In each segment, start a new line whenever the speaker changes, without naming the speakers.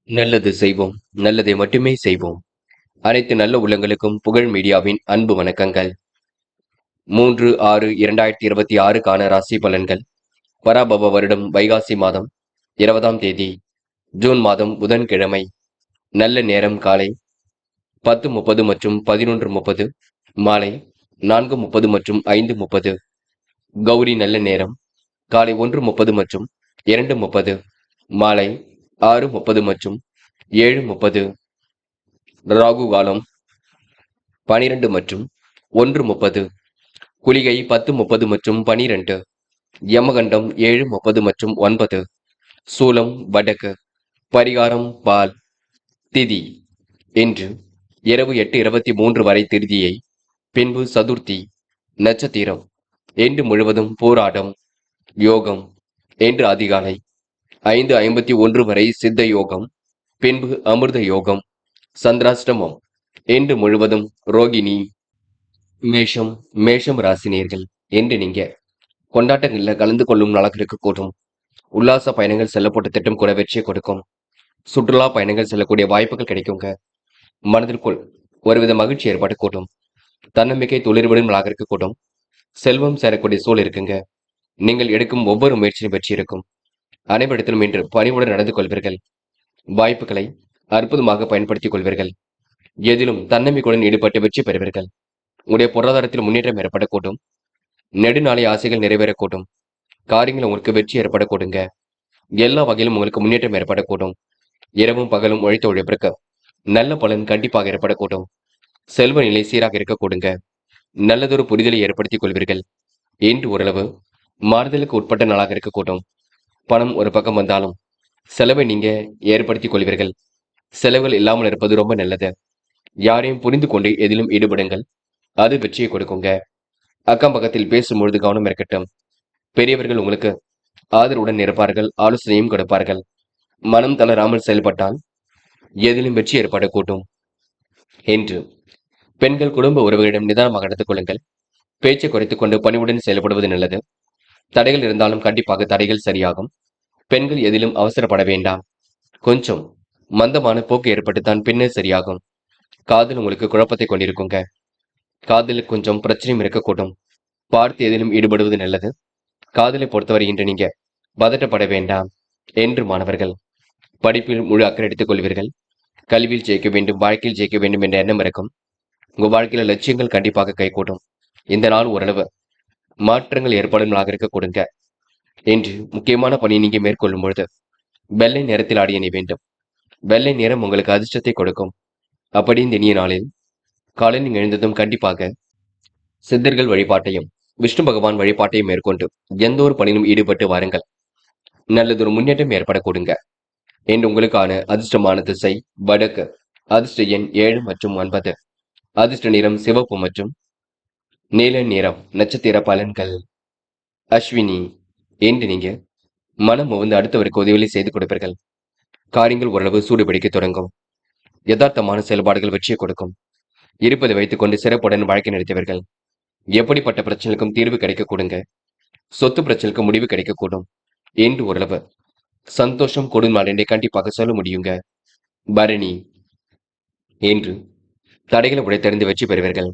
நல்லது செய்வோம், நல்லதை மட்டுமே செய்வோம். அனைத்து நல்ல உள்ளங்களுக்கும் புகழ் மீடியாவின் அன்பு வணக்கங்கள். 3/6/2026க்கான ராசி பலன்கள். பராபவ வருடம் வைகாசி மாதம் 20ஆம் தேதி ஜூன் மாதம் புதன்கிழமை. நல்ல நேரம் காலை 10:30 மற்றும் 11:30, மாலை 4:30 மற்றும் 5:30. கௌரி நல்ல நேரம் காலை 1:30 மற்றும் 2:30, மாலை 6:30 மற்றும் 7:30. ராகு காலம் 12 மற்றும் 1:30, குளிகை 10:30 மற்றும் 12, யமகண்டம் 7:30 மற்றும் 9, சூலம் வடக்கு, பரிகாரம் பால். திதி இன்று இரவு 8:23 வரை திருதியை, பின்பு சதுர்த்தி. நட்சத்திரம் இன்று முழுவதும் போராடம். யோகம் இன்று அதிகாலை 5:51 வரை சித்த யோகம், பின்பு அமிர்த யோகம். சந்திராஷ்டமம் இன்று முழுவதும் ரோகிணி. மேஷம் ராசினியர்கள், என்று நீங்க கொண்டாட்டங்களில் கலந்து கொள்ளும் நாளாக இருக்கக்கூடும். உல்லாச பயணங்கள் செல்லப்பட்ட திட்டம் கூட வெற்றியை கொடுக்கும். சுற்றுலா பயணங்கள் செல்லக்கூடிய வாய்ப்புகள் கிடைக்குங்க. மனதிற்குள் ஒருவித மகிழ்ச்சி ஏற்படக்கூடும். தன்னம்பிக்கை துளிர்விடும் நாளாக இருக்கக்கூடும். செல்வம் சேரக்கூடிய சூழல் இருக்குங்க. நீங்கள் எடுக்கும் ஒவ்வொரு முயற்சியும் வெற்றி இருக்கும். அனைவரிடத்திலும் இன்று பணிவுடன் நடந்து கொள்வீர்கள். வாய்ப்புகளை அற்புதமாக பயன்படுத்திக் கொள்வீர்கள். எதிலும் தன்னம்பிக்கையுடன் ஈடுபட்டு வெற்றி பெறுவீர்கள். உங்களுடைய பொருளாதாரத்தில் முன்னேற்றம் ஏற்படக்கூடும். நெடுநாளை ஆசைகள் நிறைவேறக்கூடும். காரியங்கள் உங்களுக்கு வெற்றி ஏற்படக்கூடுங்க. எல்லா வகையிலும் உங்களுக்கு முன்னேற்றம் ஏற்படக்கூடும். இரவும் பகலும் உழைத்த உழைப்பிற்கு நல்ல பலன் கண்டிப்பாக ஏற்படக்கூடும். செல்வ நிலை சீராக இருக்கக்கூடுங்க. நல்லதொரு புரிதலை ஏற்படுத்திக் கொள்வீர்கள். இன்று ஓரளவு மாறுதலுக்கு உட்பட்ட நாளாக இருக்கக்கூடும். பணம் ஒரு பக்கம் வந்தாலும் செலவை நீங்க ஏற்படுத்திக் கொள்வீர்கள். செலவுகள் இல்லாமல் இருப்பது ரொம்ப நல்லது. யாரையும் புரிந்து கொண்டு எதிலும் ஈடுபடுங்கள். அது வெற்றியை கொடுக்குங்க. அக்கம் பக்கத்தில் பேசும்பொழுது கவனம் இருக்கட்டும். பெரியவர்கள் உங்களுக்கு ஆதரவுடன் இருப்பார்கள், ஆலோசனையும் கொடுப்பார்கள். மனம் தளராமல் செயல்பட்டால் எதிலும் வெற்றி ஏற்படக்கூடும். என்று பெண்கள் குடும்ப உறவுகளிடம் நிதானமாக நடந்து கொள்ளுங்கள். பேச்சை குறைத்துக் கொண்டு பணிவுடன் செயல்படுவது நல்லது. தடைகள் இருந்தாலும் கண்டிப்பாக தடைகள் சரியாகும். பெண்கள் எதிலும் அவசரப்பட வேண்டாம். கொஞ்சம் மந்தமான போக்கு ஏற்பட்டுத்தான் பின்னர் சரியாகும். காதல் உங்களுக்கு குழப்பத்தை கொண்டிருக்குங்க. காதலில் கொஞ்சம் பிரச்சனையும் இருக்கக்கூடும். பார்த்து எதிலும் ஈடுபடுவது நல்லது. காதலை பொறுத்தவரை இன்று நீங்க பதட்டப்பட வேண்டாம். என்று மாணவர்கள் படிப்பில் முழு அக்கறை எடுத்துக் கொள்வீர்கள். கல்வியில் ஜெயிக்க வேண்டும், வாழ்க்கையில் ஜெயிக்க வேண்டும் என்ற எண்ணம் இருக்கும். உங்க வாழ்க்கையில லட்சியங்கள் கண்டிப்பாக கைகூடும். இந்த நாள் ஓரளவு மாற்றங்கள் ஏற்படும் நாளாக இருக்க கொடுங்க. என்று முக்கியமான பணியை நீங்க மேற்கொள்ளும் பொழுது வெள்ளை நிறத்தில் ஆடி அணி வேண்டும். வெள்ளை நிறம் உங்களுக்கு அதிர்ஷ்டத்தை கொடுக்கும். அப்படி இந்த இனிய நாளில் காலை நீங்க எழுந்ததும் கண்டிப்பாக சித்தர்கள் வழிபாட்டையும் விஷ்ணு பகவான் வழிபாட்டையும் மேற்கொண்டு எந்த ஒரு பணியிலும் ஈடுபட்டு வாருங்கள். நல்லதொரு முன்னேற்றம் ஏற்பட கொடுங்க. என்று உங்களுக்கான அதிர்ஷ்டமான திசை வடக்கு. அதிர்ஷ்ட எண் 7 மற்றும் 9. அதிர்ஷ்ட நிறம் சிவப்பு மற்றும் நீல நிறம். நட்சத்திர பலன்கள். அஸ்வினி, என்று நீங்க மனம் வந்து அடுத்தவருக்கு உதவிகளை செய்து கொடுப்பீர்கள். காரியங்கள் ஓரளவு சூடுபிடிக்க தொடங்கும். யதார்த்தமான செயல்பாடுகள் வெற்றியை கொடுக்கும். இருப்பதை வைத்துக் கொண்டு சிறப்புடன் வாழ்க்கை நடத்தியவர்கள். எப்படிப்பட்ட பிரச்சனைக்கும் தீர்வு கிடைக்க கொடுங்க. சொத்து பிரச்சனைக்கு முடிவு கிடைக்கக்கூடும். என்று ஓரளவு சந்தோஷம் கொடும் நாள் என்றே கண்டிப்பாக சொல்ல முடியுங்க. பரணி, என்று தடைகளை உடைத்தறிந்து வெற்றி பெறுவீர்கள்.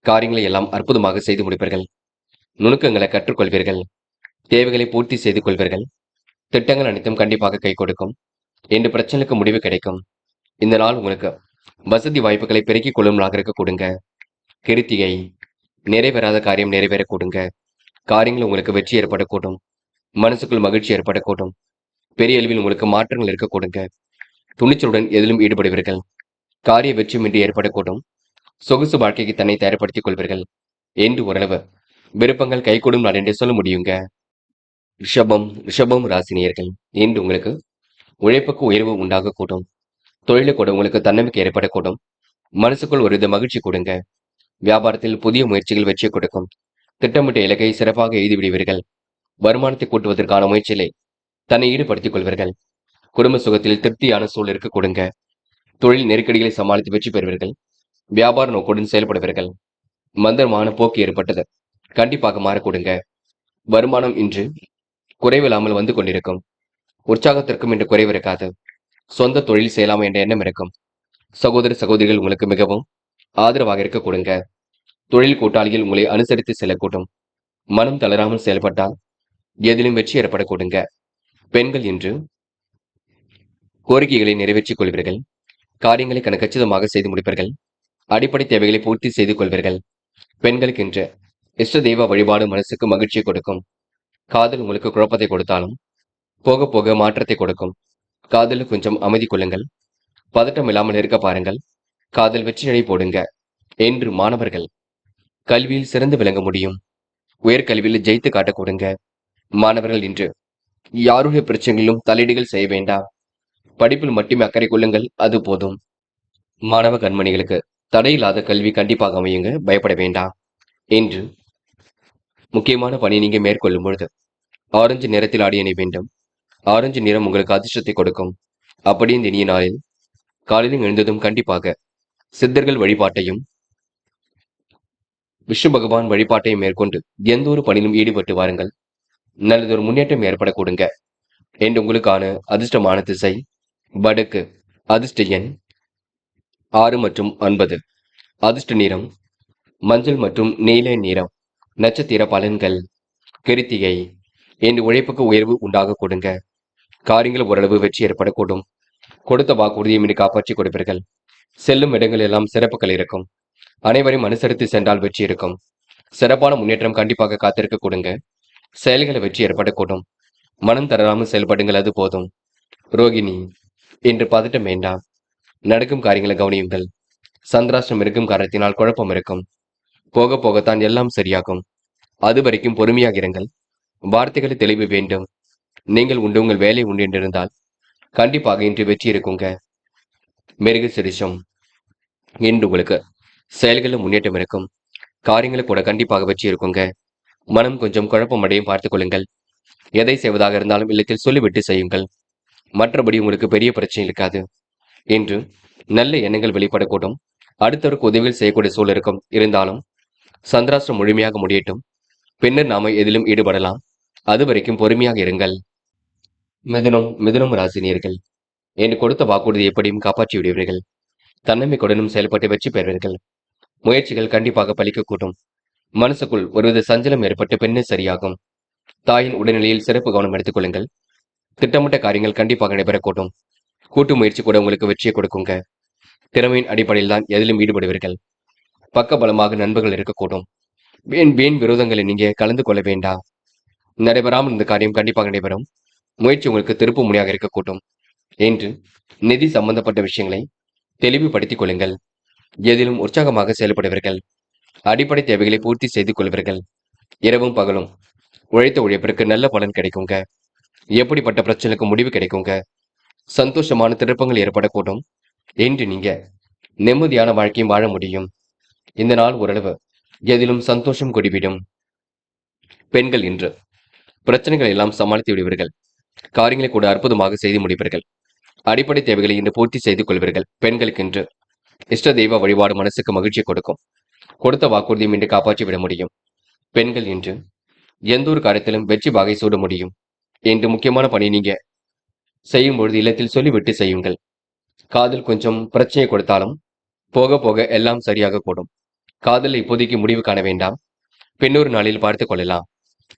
காரியங்களை எல்லாம் அற்புதமாக செய்து முடிப்பீர்கள். நுணுக்கங்களை கற்றுக்கொள்வீர்கள். தேவைகளை பூர்த்தி செய்து கொள்வீர்கள். திட்டங்கள் அனைத்தும் கண்டிப்பாக கை கொடுக்கும். என்று பிரச்சனைக்கு முடிவு கிடைக்கும். இந்த நாள் உங்களுக்கு வசதி வாய்ப்புகளை பெருக்கிக் கொள்ளும் நாளாக இருக்க கொடுங்க. கிருத்திகை, நிறைவேறாத காரியம் நிறைவேற கொடுங்க. காரியங்கள் உங்களுக்கு வெற்றி ஏற்படக்கூடும். மனசுக்குள் மகிழ்ச்சி ஏற்படக்கூடும். பெரிய அளவில் உங்களுக்கு மாற்றங்கள் இருக்க கொடுங்க. துணிச்சலுடன் எதிலும் ஈடுபடுவீர்கள். காரிய வெற்றியுமின்றி ஏற்படக்கூடும். சொகுசு வாழ்க்கைக்கு தன்னை தயார்படுத்திக் கொள்வீர்கள். என்று ஓரளவு விருப்பங்கள் கைகூடும் நாள் என்றே சொல்ல முடியுங்க. ரிஷபம் ராசினியர்கள், இன்று உங்களுக்கு உழைப்புக்கு உயர்வு உண்டாகக்கூடும். தொழிலை கூட உங்களுக்கு தன்னம்பிக்கை ஏற்படக்கூடும். மனசுக்குள் ஒரு வித மகிழ்ச்சி கொடுங்க. வியாபாரத்தில் புதிய முயற்சிகள் வெற்றி கொடுக்கும். திட்டமிட்ட இலக்கை சிறப்பாக எழுதி விடுவீர்கள். வருமானத்தை கூட்டுவதற்கான முயற்சியிலே தன்னை ஈடுபடுத்திக் கொள்வீர்கள். குடும்ப சுகத்தில் திருப்தியான சூழல் இருக்க கொடுங்க. தொழில் நெருக்கடிகளை சமாளித்து வெற்றி பெறுவீர்கள். வியாபார நோக்குடன் செயல்படுவீர்கள். மந்தமான போக்கு ஏற்பட்டது கண்டிப்பாக மாறக்கூடுங்க. வருமானம் இன்று குறைவில்லாமல் வந்து கொண்டிருக்கும். உற்சாகத்திற்கும் இன்று குறைவு இருக்காது. சொந்த தொழில் செய்யலாம் என்ற எண்ணம் இருக்கும். சகோதர சகோதரிகள் உங்களுக்கு மிகவும் ஆதரவாக இருக்க கொடுங்க. தொழில் கூட்டாளிகள் உங்களை அனுசரித்து செல்லக்கூடும். மனம் தளராமல் செயல்பட்டால் எதிலும் வெற்றி ஏற்பட கொடுங்க. பெண்கள் இன்று கோரிக்கைகளை நிறைவேற்றிக் கொள்வீர்கள். காரியங்களை கச்சிதமாக செய்து முடிப்பீர்கள். அடிப்படை தேவைகளை பூர்த்தி செய்து கொள்வீர்கள். பெண்களுக்கு இன்று இஷ்ட தெய்வ வழிபாடு மனசுக்கு மகிழ்ச்சியை கொடுக்கும். காதல் உங்களுக்கு குழப்பத்தை கொடுத்தாலும் போக போக மாற்றத்தை கொடுக்கும். காதலில் கொஞ்சம் அமைதி கொள்ளுங்கள். பதட்டம் இல்லாமல் இருக்க பாருங்கள். காதல் வெற்றியடை போடுங்க. என்று மாணவர்கள் கல்வியில் சிறந்து விளங்க முடியும். உயர்கல்வியில் ஜெயித்து காட்ட கொடுங்க. மாணவர்கள் இன்று யாருடைய பிரச்சனைகளிலும் தலையீடுகள் செய்ய வேண்டாம். படிப்பில் மட்டுமே அக்கறை கொள்ளுங்கள், அது போதும். மாணவ கண்மணிகளுக்கு தடையில்லாத கல்வி கண்டிப்பாக அமையுங்க, பயப்பட வேண்டாம். என்று முக்கியமான பணி நீங்க மேற்கொள்ளும் பொழுது ஆரஞ்சு நிறத்தில் ஆடி அணி வேண்டும். ஆரஞ்சு நிறம் உங்களுக்கு அதிர்ஷ்டத்தை கொடுக்கும். அப்படி இந்த இனிய நாளில் காலையில் எழுந்ததும் கண்டிப்பாக சித்தர்கள் வழிபாட்டையும் விஷ்ணு பகவான் வழிபாட்டையும் மேற்கொண்டு எந்த ஒரு பணியிலும் ஈடுபட்டு வாருங்கள். நல்லதொரு முன்னேற்றம் ஏற்பட கொடுங்க. என்று உங்களுக்கான அதிர்ஷ்டமான திசை வடக்கு. அதிர்ஷ்ட எண் 6 மற்றும் 9. அதிர்ஷ்ட நிறம் மஞ்சள் மற்றும் நீல நிறம். நட்சத்திர பலன்கள். கிருத்திகை. என்று உழைப்புக்கு உயர்வு உண்டாக கொடுங்க. காரியங்கள் ஓரளவு வெற்றி ஏற்படக்கூடும். கொடுத்த வாக்குறுதியை மீது காப்பாற்றி கொடுப்பீர்கள். செல்லும் இடங்கள் எல்லாம் சிறப்புகள் இருக்கும். அனைவரையும் அனுசரித்து சென்றால் வெற்றி இருக்கும். சிறப்பான முன்னேற்றம் கண்டிப்பாக காத்திருக்க கொடுங்க. செயல்களை வெற்றி ஏற்படக்கூடும். மனம் தளராமல் செயல்படுங்கள், அது போதும். ரோகிணி. என்று பதட்டம் வேண்டாம். நடக்கும் காரியங்களை கவனியுங்கள். சந்திராஷ்டிரம் இருக்கும் காரணத்தினால் குழப்பம் இருக்கும். போக போகத்தான் எல்லாம் சரியாகும். அது வரைக்கும் பொறுமையாக இருங்கள். வார்த்தைகளை தெளிவு வேண்டும். நீங்கள் உண்டு உங்கள் வேலை உண்டு என்றிருந்தால் கண்டிப்பாக இன்று வெற்றி இருக்குங்க. மிருக சிரிஷம். இன்று உங்களுக்கு செயல்களில் முன்னேற்றம் இருக்கும். காரியங்களை கூட கண்டிப்பாக வெற்றி இருக்குங்க. மனம் கொஞ்சம் குழப்பம் அடையும் பார்த்துக் கொள்ளுங்கள். எதை செய்வதாக இருந்தாலும் இல்லத்தில் சொல்லிவிட்டு செய்யுங்கள். மற்றபடி உங்களுக்கு பெரிய பிரச்சனை இருக்காது. என்று நல்ல எண்ணங்கள் வெளிப்படக்கூடும். அடுத்தவருக்கு உதவிகள் செய்யக்கூடிய சூழல் இருக்கும். இருந்தாலும் சந்திராஷ்டிரம் முழுமையாக முடியட்டும். பின்னர் நாம எதிலும் ஈடுபடலாம். அது வரைக்கும் பொறுமையாக இருங்கள். மிதுனம் ராசினியர்கள். என்று கொடுத்த வாக்குறுதி எப்படியும் காப்பாற்றி விடுவீர்கள். தன்னம்பிக்கையுடனும் செயல்பட்டு வெற்றி பெறுவீர்கள். முயற்சிகள் கண்டிப்பாக பலிக்கக்கூடும். மனசுக்குள் ஒருவித சஞ்சலம் ஏற்பட்டு பின்னர் சரியாகும். தாயின் உடல்நிலையில் சிறப்பு கவனம் எடுத்துக் கொள்ளுங்கள். திட்டமிட்ட காரியங்கள் கண்டிப்பாக நடைபெறக்கூடும். கூட்டு முயற்சி கூட உங்களுக்கு வெற்றியை கொடுக்குங்க. திறமையின் அடிப்படையில் தான் எதிலும் ஈடுபடுவீர்கள். பக்க பலமாக நண்பர்கள் இருக்கக்கூடும். வீண் விரோதங்களை நீங்க கலந்து கொள்ள வேண்டாம். நடைபெறாமல் இந்த காரியம் கண்டிப்பாக நடைபெறும். முயற்சி உங்களுக்கு திருப்பு முனையாக இருக்கக்கூடும். என்று நிதி சம்பந்தப்பட்ட விஷயங்களை தெளிவுபடுத்திக் கொள்ளுங்கள். எதிலும் உற்சாகமாக செயல்படுவீர்கள். அடிப்படை தேவைகளை பூர்த்தி செய்து கொள்வீர்கள். இரவும் பகலும் உழைத்த உழைப்பிற்கு நல்ல பலன் கிடைக்குங்க. எப்படிப்பட்ட பிரச்சனைக்கு முடிவு கிடைக்குங்க. சந்தோஷமான திருப்பங்கள் ஏற்படக்கூடும். என்று நீங்க நிம்மதியான வாழ்க்கையும் வாழ முடியும். இந்த நாள் ஓரளவு எதிலும் சந்தோஷம் கொடிவிடும். பெண்கள் இன்று பிரச்சனைகள் எல்லாம் சமாளித்து விடுவீர்கள். காரியங்களை கூட அற்புதமாக செய்து முடிப்பீர்கள். அடிப்படை தேவைகளை இன்று பூர்த்தி செய்து கொள்வீர்கள். பெண்களுக்கு இன்று இஷ்ட தெய்வ வழிபாடு மனசுக்கு மகிழ்ச்சி கொடுக்கும். கொடுத்த வாக்குறுதியும் இன்று காப்பாற்றி விட முடியும். பெண்கள் இன்று எந்த ஒரு காரியத்திலும் வெற்றி வாகை சூட முடியும். என்று முக்கியமான பணி நீங்க செய்யும் பொழுது இல்லத்தில் சொல்லிவிட்டு செய்யுங்கள். காதல் கொஞ்சம் பிரச்சனையை கொடுத்தாலும் போக போக எல்லாம் சரியாக கூடும். காதல் இப்போதைக்கு முடிவு காண வேண்டாம். பின்னொரு நாளில் பார்த்துக் கொள்ளலாம்.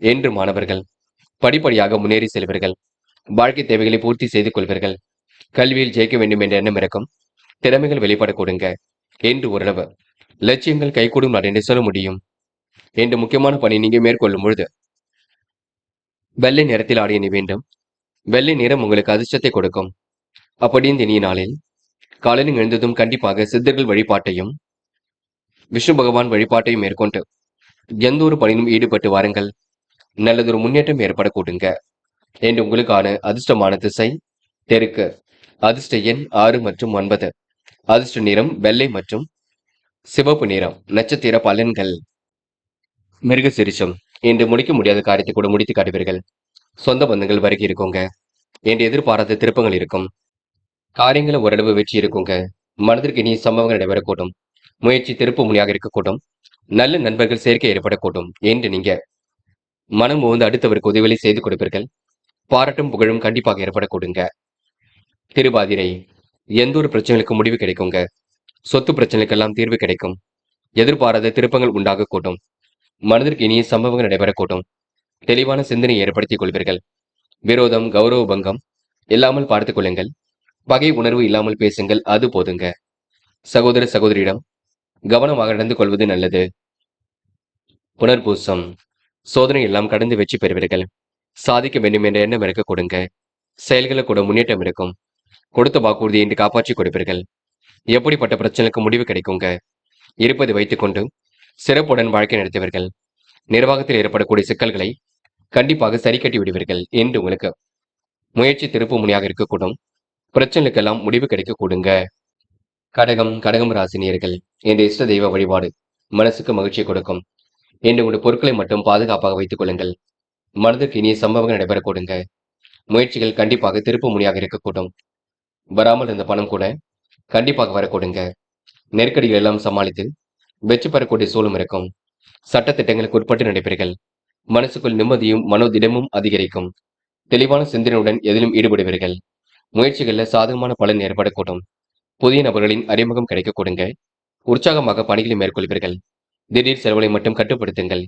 என்று மாணவர்கள் படிப்படியாக முன்னேறி செல்வீர்கள். வாழ்க்கை தேவைகளை பூர்த்தி செய்து கொள்வீர்கள். கல்வியில் ஜெயிக்க வேண்டும் என்ற எண்ணம் இருக்கும். திறமைகள் வெளிப்பட கொடுங்க. என்று ஓரளவு லட்சியங்கள் கைகூடும் நாள் என்று சொல்ல முடியும். என்று முக்கியமான பணி நீங்க மேற்கொள்ளும் பொழுது வெள்ளை நிறத்தில் ஆடிய அணி வேண்டும். வெள்ளை நிறம் உங்களுக்கு அதிர்ஷ்டத்தை கொடுக்கும். அப்படி இந்த இனிய நாளில் காலையில் எழுந்ததும் கண்டிப்பாக சித்தர்கள் வழிபாட்டையும் விஷ்ணு பகவான் வழிபாட்டையும் மேற்கொண்டு எந்த ஒரு பணியிலும் ஈடுபட்டு வாருங்கள். நல்லதொரு முன்னேற்றம் ஏற்பட கூடுங்க. என்று உங்களுக்கான அதிர்ஷ்டமான திசை தெற்கு. அதிர்ஷ்ட எண் 6 மற்றும் 9. அதிர்ஷ்ட நிறம் வெள்ளை மற்றும் சிவப்பு நிறம். நட்சத்திர பலன்கள். மிருக சிரிஷம். என்று முடிக்க முடியாத காரியத்தை கூட முடித்து காட்டுவீர்கள். சொந்த பந்தங்கள் வருகை இருக்குங்க. என்று எதிர்பாராத திருப்பங்கள் இருக்கும். காரியங்களை ஓரளவு வெற்றி இருக்குங்க. மனதிற்கு இனிய சம்பவங்கள் நடைபெறக்கூடும். முயற்சி திருப்பு முனையாக இருக்கக்கூடும். நல்ல நண்பர்கள் சேர்க்கை ஏற்படக்கூடும். என்று நீங்க மனம் ஓந்து அடுத்தவருக்கு உதவிகளை செய்து கொடுப்பீர்கள். பாராட்டும் புகழும் கண்டிப்பாக ஏற்படக்கூடுங்க. திருவாதிரை, எந்த ஒரு பிரச்சனைகளுக்கு முடிவு கிடைக்குங்க. சொத்து பிரச்சனைக்கெல்லாம் தீர்வு கிடைக்கும். எதிர்பாராத திருப்பங்கள் உண்டாகக்கூடும். மனதிற்கு இனிய சம்பவங்கள் நடைபெறக்கூடும். தெளிவான சிந்தனை ஏற்படுத்திக் கொள்வீர்கள். விரோதம், கௌரவ பங்கம் இல்லாமல் பார்த்துக் கொள்ளுங்கள். பகை உணர்வு இல்லாமல் பேசுங்கள், அது போதுங்க. சகோதர சகோதரியிடம் கவனமாக நடந்து கொள்வது நல்லது. புனர்பூசம், சோதனை எல்லாம் கடந்து வெற்றி பெறுவீர்கள். சாதிக்க வேண்டும் என்ற எண்ணம் இருக்க கொடுங்க. செயல்களை கூட முன்னேற்றம் இருக்கும். கொடுத்த வாக்குறுதியை இன்று காப்பாற்றி கொடுப்பீர்கள். எப்படிப்பட்ட பிரச்சனைக்கு முடிவு கிடைக்குங்க. இருப்பதை வைத்துக்கொண்டு சிறப்புடன் வாழ்க்கை நடத்துவீர்கள். நிர்வாகத்தில் ஏற்படக்கூடிய சிக்கல்களை கண்டிப்பாக சரி கட்டி விடுவீர்கள் என்று உங்களுக்கு முயற்சி திருப்பு முனையாக இருக்கக்கூடும். பிரச்சனைக்கெல்லாம் முடிவு கிடைக்க கொடுங்க. கடகம், கடகம் ராசினியர்கள், என்ற இஷ்ட தெய்வ வழிபாடு மனசுக்கு மகிழ்ச்சியை கொடுக்கும். என்று உங்களுடைய பொருட்களை மட்டும் பாதுகாப்பாக வைத்துக் கொள்ளுங்கள். மனதுக்கு இனிய சம்பவங்கள் நடைபெற கொடுங்க. முயற்சிகள் கண்டிப்பாக திருப்பு முனையாக இருக்கக்கூடும். வராமல் இருந்த பணம் கூட கண்டிப்பாக வர கொடுங்க. நெருக்கடிகள் எல்லாம் சமாளித்து வெற்றி பெறக்கூடிய சூழலும் இருக்கும். சட்ட திட்டங்களுக்கு உட்பட்டு நடைபெறுகள். மனசுக்குள் நிம்மதியும் மனோதிடமும் அதிகரிக்கும். தெளிவான சிந்தனையுடன் எதிலும் ஈடுபடுவீர்கள். முயற்சிகளில் சாதகமான பலன் ஏற்படக்கூடும். புதிய நபர்களின் அறிமுகம் கிடைக்க கொடுங்க. உற்சாகமாக பணிகளை மேற்கொள்வீர்கள். திடீர் செலவுகளை மட்டும் கட்டுப்படுத்துங்கள்.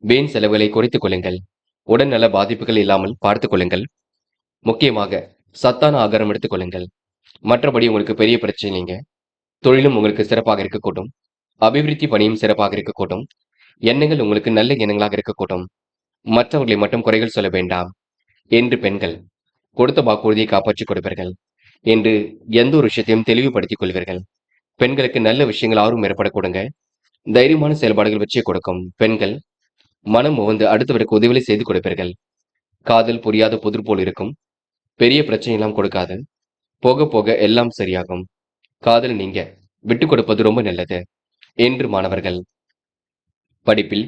வீண் செலவுகளை குறைத்துக் கொள்ளுங்கள். உடல்நல பாதிப்புகள் இல்லாமல் பார்த்துக் கொள்ளுங்கள். முக்கியமாக சத்தான ஆகாரம் எடுத்துக் கொள்ளுங்கள். மற்றபடி உங்களுக்கு பெரிய பிரச்சனை இல்லைங்க. தொழிலும் உங்களுக்கு சிறப்பாக இருக்கக்கூடும். அபிவிருத்தி பணியும் சிறப்பாக இருக்கக்கூடும். எண்ணங்கள் உங்களுக்கு நல்ல எண்ணங்களாக இருக்கக்கூடும். மற்றவர்களை மட்டும் குறைகள் சொல்ல வேண்டாம் என்று பெண்கள் கொடுத்த வாக்குறுதியை காப்பாற்றிக் கொடுப்பீர்கள். என்று எந்த ஒரு விஷயத்தையும் தெளிவுபடுத்திக் கொள்வீர்கள். பெண்களுக்கு நல்ல விஷயங்கள் ஆர்வம் ஏற்பட கொடுங்க. தைரியமான செயல்பாடுகள் வெற்றியை கொடுக்கும். பெண்கள் மனம் உவந்து அடுத்தவருக்கு உதவிகளை செய்து கொடுப்பீர்கள். காதல் புரியாத புதிர் போல் இருக்கும். பெரிய பிரச்சனை எல்லாம் கொடுக்காது. போக போக எல்லாம் சரியாகும். காதல் நீங்க விட்டு கொடுப்பது ரொம்ப நல்லது என்று மாணவர்கள் படிப்பில்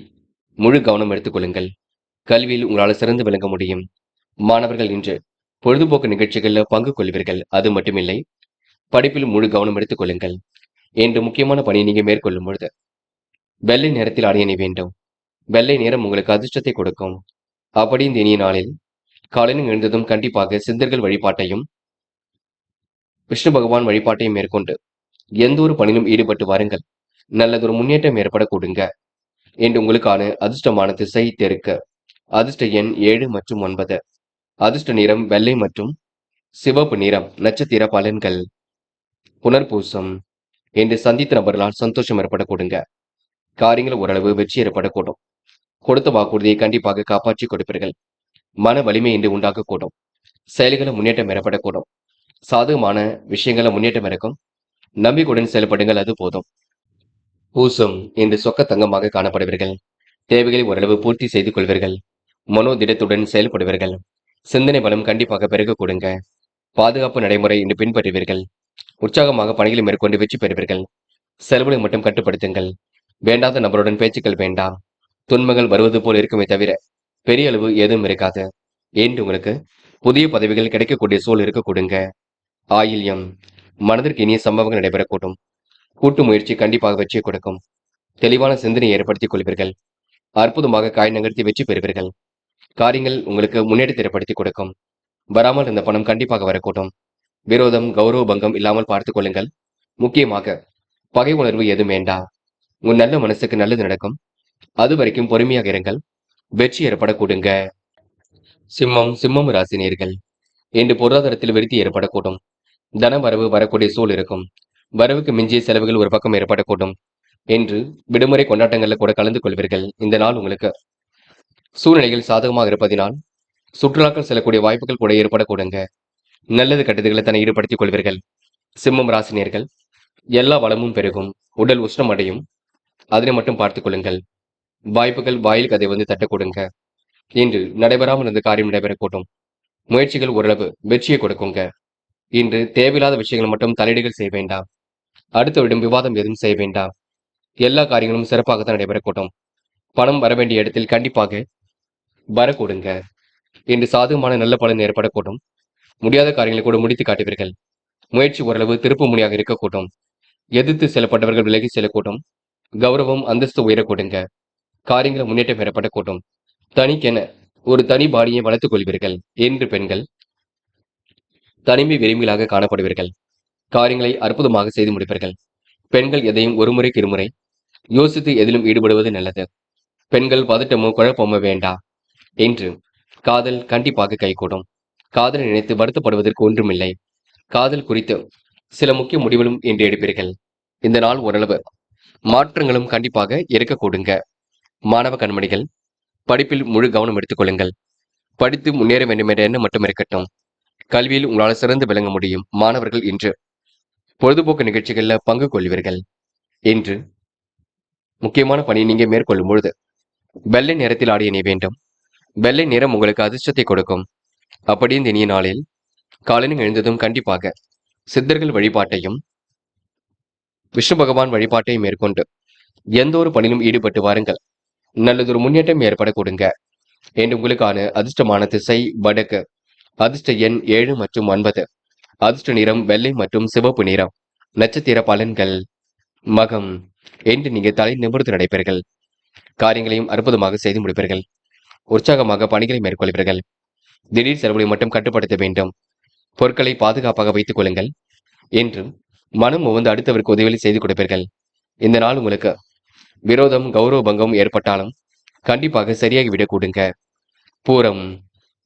முழு கவனம் எடுத்துக் கொள்ளுங்கள். கல்வியில் உங்களால் சிறந்து விளங்க முடியும். மாணவர்கள் இன்று பொழுதுபோக்கு நிகழ்ச்சிகளில் பங்கு கொள்வீர்கள். அது மட்டுமில்லை, படிப்பில் முழு கவனம் எடுத்துக் கொள்ளுங்கள். என்று முக்கியமான பணியை நீங்க மேற்கொள்ளும் பொழுது வெள்ளை நிறத்தில் ஆடை அணிய வேண்டும். வெள்ளை நிறம் உங்களுக்கு அதிர்ஷ்டத்தை கொடுக்கும். அப்படி இந்த இனிய நாளில் காலையில் எழுந்ததும் கண்டிப்பாக சித்தர்கள் வழிபாட்டையும் விஷ்ணு பகவான் வழிபாட்டையும் மேற்கொண்டு எந்த ஒரு பணியிலும் ஈடுபட்டு வாருங்கள். நல்லதொரு முன்னேற்றம் ஏற்பட கொடுங்க. என்று உங்களுக்கான அதிர்ஷ்டமான திசை தெற்கு. அதிர்ஷ்ட எண் 7 மற்றும் 9. அதிர்ஷ்ட நிறம் வெள்ளை மற்றும் சிவப்பு நிறம். நட்சத்திர பலன்கள். புனர்பூசம், என்று சந்தித்த நபர்களால் சந்தோஷம் ஏற்பட கொடுங்க. காரியங்கள் ஓரளவு வெற்றி ஏற்படக்கூடும். கொடுத்த வாக்குறுதியை கண்டிப்பாக காப்பாற்றி கொடுப்பீர்கள். மன வலிமை என்று உண்டாகக்கூடும். செயல்களை முன்னேற்றம் ஏற்படக்கூடும். சாதகமான விஷயங்களை முன்னேற்றம் இருக்கும். நம்பிக்கையுடன் செயல்படுங்கள், அது போதும். பூசம், என்று சொக்க தங்கமாக காணப்படுவீர்கள். தேவைகளை ஓரளவு பூர்த்தி செய்து கொள்வீர்கள். மனோதிடத்துடன் செயல்படுவீர்கள். சிந்தனை பலம் கண்டிப்பாக பெருக கொடுங்க. பாதுகாப்பு நடைமுறை இன்று பின்பற்றுவீர்கள். உற்சாகமாக பணிகளை மேற்கொண்டு வெற்றி பெறுவீர்கள். செலவுகளை மட்டும் கட்டுப்படுத்துங்கள். வேண்டாத நபருடன் பேச்சுக்கள் வேண்டாம். துன்பங்கள் வருவது போல் இருக்குமே தவிர பெரிய அளவு ஏதும் இருக்காது. என்று உங்களுக்கு புதிய பதவிகள் கிடைக்கக்கூடிய சூழல் இருக்க கொடுங்க. ஆயில்யம், மனதிற்கு இனிய சம்பவங்கள் நடைபெறக்கூடும். கூட்டு முயற்சி கண்டிப்பாக வெற்றியை கொடுக்கும். தெளிவான சிந்தனை ஏற்படுத்திக் கொள்வீர்கள். அற்புதமாக காய் நகர்த்தி வெற்றி பெறுவீர்கள். காரியங்கள் உங்களுக்கு முன்னேற்றத்தை ஏற்படுத்தி கொடுக்கும். வராமல் இருந்த பணம் கண்டிப்பாக வரக்கூடும். விரோதம், கௌரவ பங்கம் இல்லாமல் பார்த்துக் கொள்ளுங்கள். முக்கியமாக பகை உணர்வு எதுவும் வேண்டாம். உங்கள் நல்ல மனசுக்கு நல்லது நடக்கும். அது வரைக்கும் பொறுமையாக இருங்கள். வெற்றி ஏற்பட கொடுங்க. சிம்மம், சிம்மம் ராசினியர்கள், இன்று பொருளாதாரத்தில் விருத்தி ஏற்படக்கூடும். தன வரவு வரக்கூடிய சூழல் இருக்கும். வரவுக்கு மிஞ்சிய செலவுகள் ஒரு பக்கம் ஏற்படக்கூடும். என்று விடுமுறை கொண்டாட்டங்கள்ல கூட கலந்து கொள்வீர்கள். இந்த நாள் உங்களுக்கு சூழ்நிலைகள் சாதகமாக இருப்பதினால் சுற்றுலாக்கள் செல்லக்கூடிய வாய்ப்புகள் கூட ஏற்படக்கூடுங்க. நல்லது கெட்டதுகளை தன்னை ஈடுபடுத்திக் கொள்வீர்கள். சிம்மம் ராசினியர்கள், எல்லா வளமும் பெருகும். உடல் உஷ்ணம் அடையும். அதனை மட்டும் பார்த்துக் கொள்ளுங்கள். வாய்ப்புகள் வாயில் கதை வந்து தட்ட கொடுங்க. இன்று நடைபெறாமல் இருந்த காரியம் நடைபெறக்கூடும். முயற்சிகள் ஓரளவு வெற்றியை கொடுக்குங்க. இன்று தேவையில்லாத விஷயங்கள் மட்டும் தலையீடுகள் செய்ய வேண்டாம். அடுத்தவரிடம் விவாதம் எதுவும் செய்ய வேண்டாம். எல்லா காரியங்களும் சிறப்பாகத்தான் நடைபெறக்கூடும். பணம் வர வேண்டிய இடத்தில் கண்டிப்பாக வரக்கூடுங்க. இன்று சாதகமான நல்ல பலன் ஏற்படக்கூடும். முடியாத காரியங்களை கூட முடித்து காட்டுவீர்கள். முயற்சி ஓரளவு திருப்பு முனையாக இருக்கக்கூடும். எதிர்த்து செல்லப்பட்டவர்கள் விலகி செல்லக்கூடும். கௌரவம் அந்தஸ்து உயரக்கூடுங்க. காரியங்கள் முன்னேற்றம் ஏற்படக்கூடும். தனிக்கென ஒரு தனி பாணியை வளர்த்துக் கொள்வீர்கள். என்று பெண்கள் தனிமை விரும்பிகளாக காணப்படுவீர்கள். காரியங்களை அற்புதமாக செய்து முடிப்பீர்கள். பெண்கள் எதையும் ஒரு முறைக்கு இருமுறை யோசித்து எதிலும் ஈடுபடுவது நல்லது. பெண்கள் பதட்டமோ குழப்பமோ வேண்டாம். என்று காதல் கண்டிப்பாக கைகூடும். காதலை நினைத்து வருத்தப்படுவதற்கு ஒன்றுமில்லை. காதல் குறித்து சில முக்கிய முடிவுகளும் இன்று எடுப்பீர்கள். இந்த நாள் ஓரளவு மாற்றங்களும் கண்டிப்பாக இருக்கக்கூடுங்க. மாணவ கண்மணிகள், படிப்பில் முழு கவனம் எடுத்துக் கொள்ளுங்கள். படித்து முன்னேற வேண்டும் என்ற எண்ணம் மட்டும் இருக்கட்டும். கல்வியில் உங்களால் சிறந்து விளங்க முடியும். மாணவர்கள் இன்று பொழுதுபோக்கு நிகழ்ச்சிகள்ல பங்கு கொள்வீர்கள். இன்று முக்கியமான பணியை நீங்க மேற்கொள்ளும் பொழுது வெள்ளை நிறத்தில் ஆடிய நீ வேண்டும். வெள்ளை நிறம் உங்களுக்கு அதிர்ஷ்டத்தை கொடுக்கும். அப்படி இந்த இனிய நாளில் காலையில் எழுந்ததும் கண்டிப்பாக சித்தர்கள் வழிபாட்டையும் விஷ்ணு பகவான் வழிபாட்டையும் மேற்கொண்டு எந்த ஒரு பணியிலும் ஈடுபட்டு வாருங்கள். நல்லதொரு முன்னேற்றம் ஏற்பட கொடுங்க. என்று உங்களுக்கான அதிர்ஷ்டமான திசை வடக்கு. அதிர்ஷ்ட எண் 7 மற்றும் 9. அதிர்ஷ்ட நிறம் வெள்ளை மற்றும் சிவப்பு நிறம். நட்சத்திர பலன்கள். மகம். என்று நீங்க தலை நிமிர்ந்து நடைபெறுங்கள். காரியங்களையும் அற்புதமாக செய்து முடிப்பீர்கள். உற்சாகமாக பணிகளை மேற்கொள்வீர்கள். திடீர் செலவுகளை மட்டும் கட்டுப்படுத்த வேண்டும். பொருட்களை பாதுகாப்பாக வைத்துக் கொள்ளுங்கள். என்று மனம் உவந்து அடுத்தவருக்கு உதவிகளை செய்து கொடுப்பீர்கள். இந்த நாள் உங்களுக்கு விரோதம் கௌரவ பங்கம் ஏற்பட்டாலும் கண்டிப்பாக சரியாகிவிடக் கூடுங்க. பூரம்.